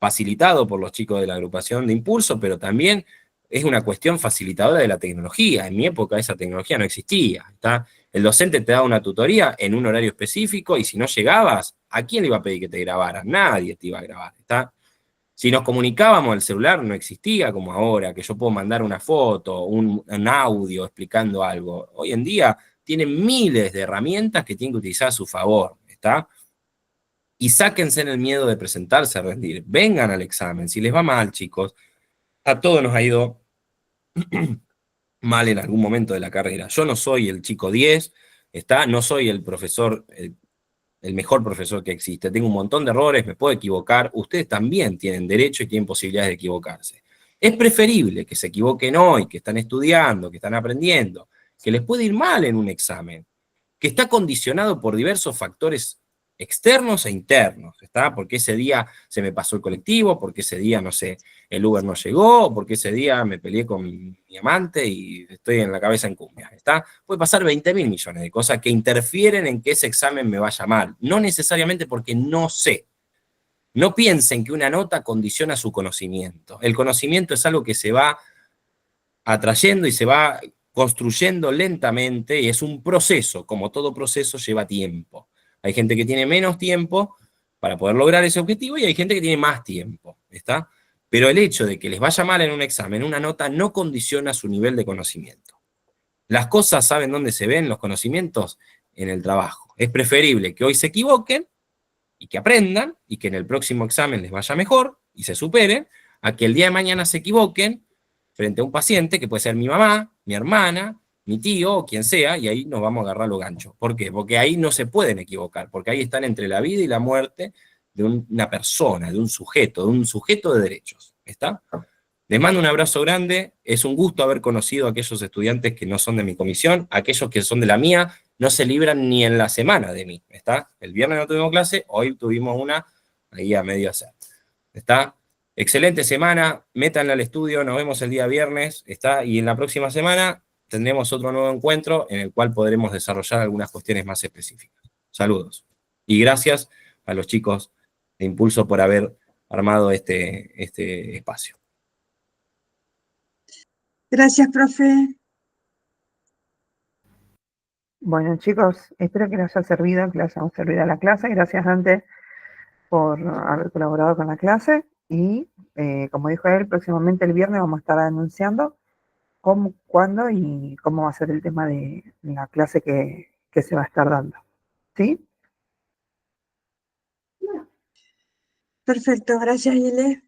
facilitado por los chicos de la agrupación de Impulso, pero también es una cuestión facilitadora de la tecnología. En mi época esa tecnología no existía, ¿está? El docente te daba una tutoría en un horario específico y si no llegabas, ¿a quién le iba a pedir que te grabara? Nadie te iba a grabar, ¿está? Si nos comunicábamos, el celular no existía como ahora, que yo puedo mandar una foto, un audio explicando algo. Hoy en día tienen miles de herramientas que tienen que utilizar a su favor, ¿está? Y sáquense el miedo de presentarse a rendir. Vengan al examen. Si les va mal, chicos, a todos nos ha ido mal en algún momento de la carrera. Yo no soy el chico 10, ¿está? No soy el profesor, el mejor profesor que existe. Tengo un montón de errores, me puedo equivocar. Ustedes también tienen derecho y tienen posibilidades de equivocarse. Es preferible que se equivoquen hoy, que están estudiando, que están aprendiendo, que les puede ir mal en un examen, que está condicionado por diversos factores externos e internos, ¿está? Porque ese día se me pasó el colectivo, porque ese día, no sé, el Uber no llegó, porque ese día me peleé con mi amante y estoy en la cabeza en cumbia, ¿está? Puede pasar 20.000 millones de cosas que interfieren en que ese examen me vaya mal, no necesariamente porque no sé. No piensen que una nota condiciona su conocimiento. El conocimiento es algo que se va atrayendo y se va construyendo lentamente y es un proceso, como todo proceso lleva tiempo. Hay gente que tiene menos tiempo para poder lograr ese objetivo y hay gente que tiene más tiempo, ¿está? Pero el hecho de que les vaya mal en un examen, una nota, no condiciona su nivel de conocimiento. Las cosas, ¿saben dónde se ven los conocimientos? En el trabajo. Es preferible que hoy se equivoquen y que aprendan, y que en el próximo examen les vaya mejor, y se superen, a que el día de mañana se equivoquen frente a un paciente, que puede ser mi mamá, mi hermana, mi tío, o quien sea, y ahí nos vamos a agarrar los ganchos. ¿Por qué? Porque ahí no se pueden equivocar, porque ahí están entre la vida y la muerte de una persona, de un sujeto de derechos, ¿está? Les mando un abrazo grande, es un gusto haber conocido a aquellos estudiantes que no son de mi comisión, aquellos que son de la mía, no se libran ni en la semana de mí, ¿está? El viernes no tuvimos clase, hoy tuvimos una ahí a medio hacer, ¿está? Excelente semana, métanla al estudio, nos vemos el día viernes, ¿está? Y en la próxima semana tendremos otro nuevo encuentro en el cual podremos desarrollar algunas cuestiones más específicas. Saludos. Y gracias a los chicos de Impulso por haber armado este espacio. Gracias, profe. Bueno, chicos, espero que les haya servido, que les haya servido la clase. Gracias, Dante, por haber colaborado con la clase. Y, como dijo él, próximamente el viernes vamos a estar anunciando cómo, cuándo y cómo va a ser el tema de la clase que se va a estar dando. ¿Sí? Perfecto, gracias, Ile.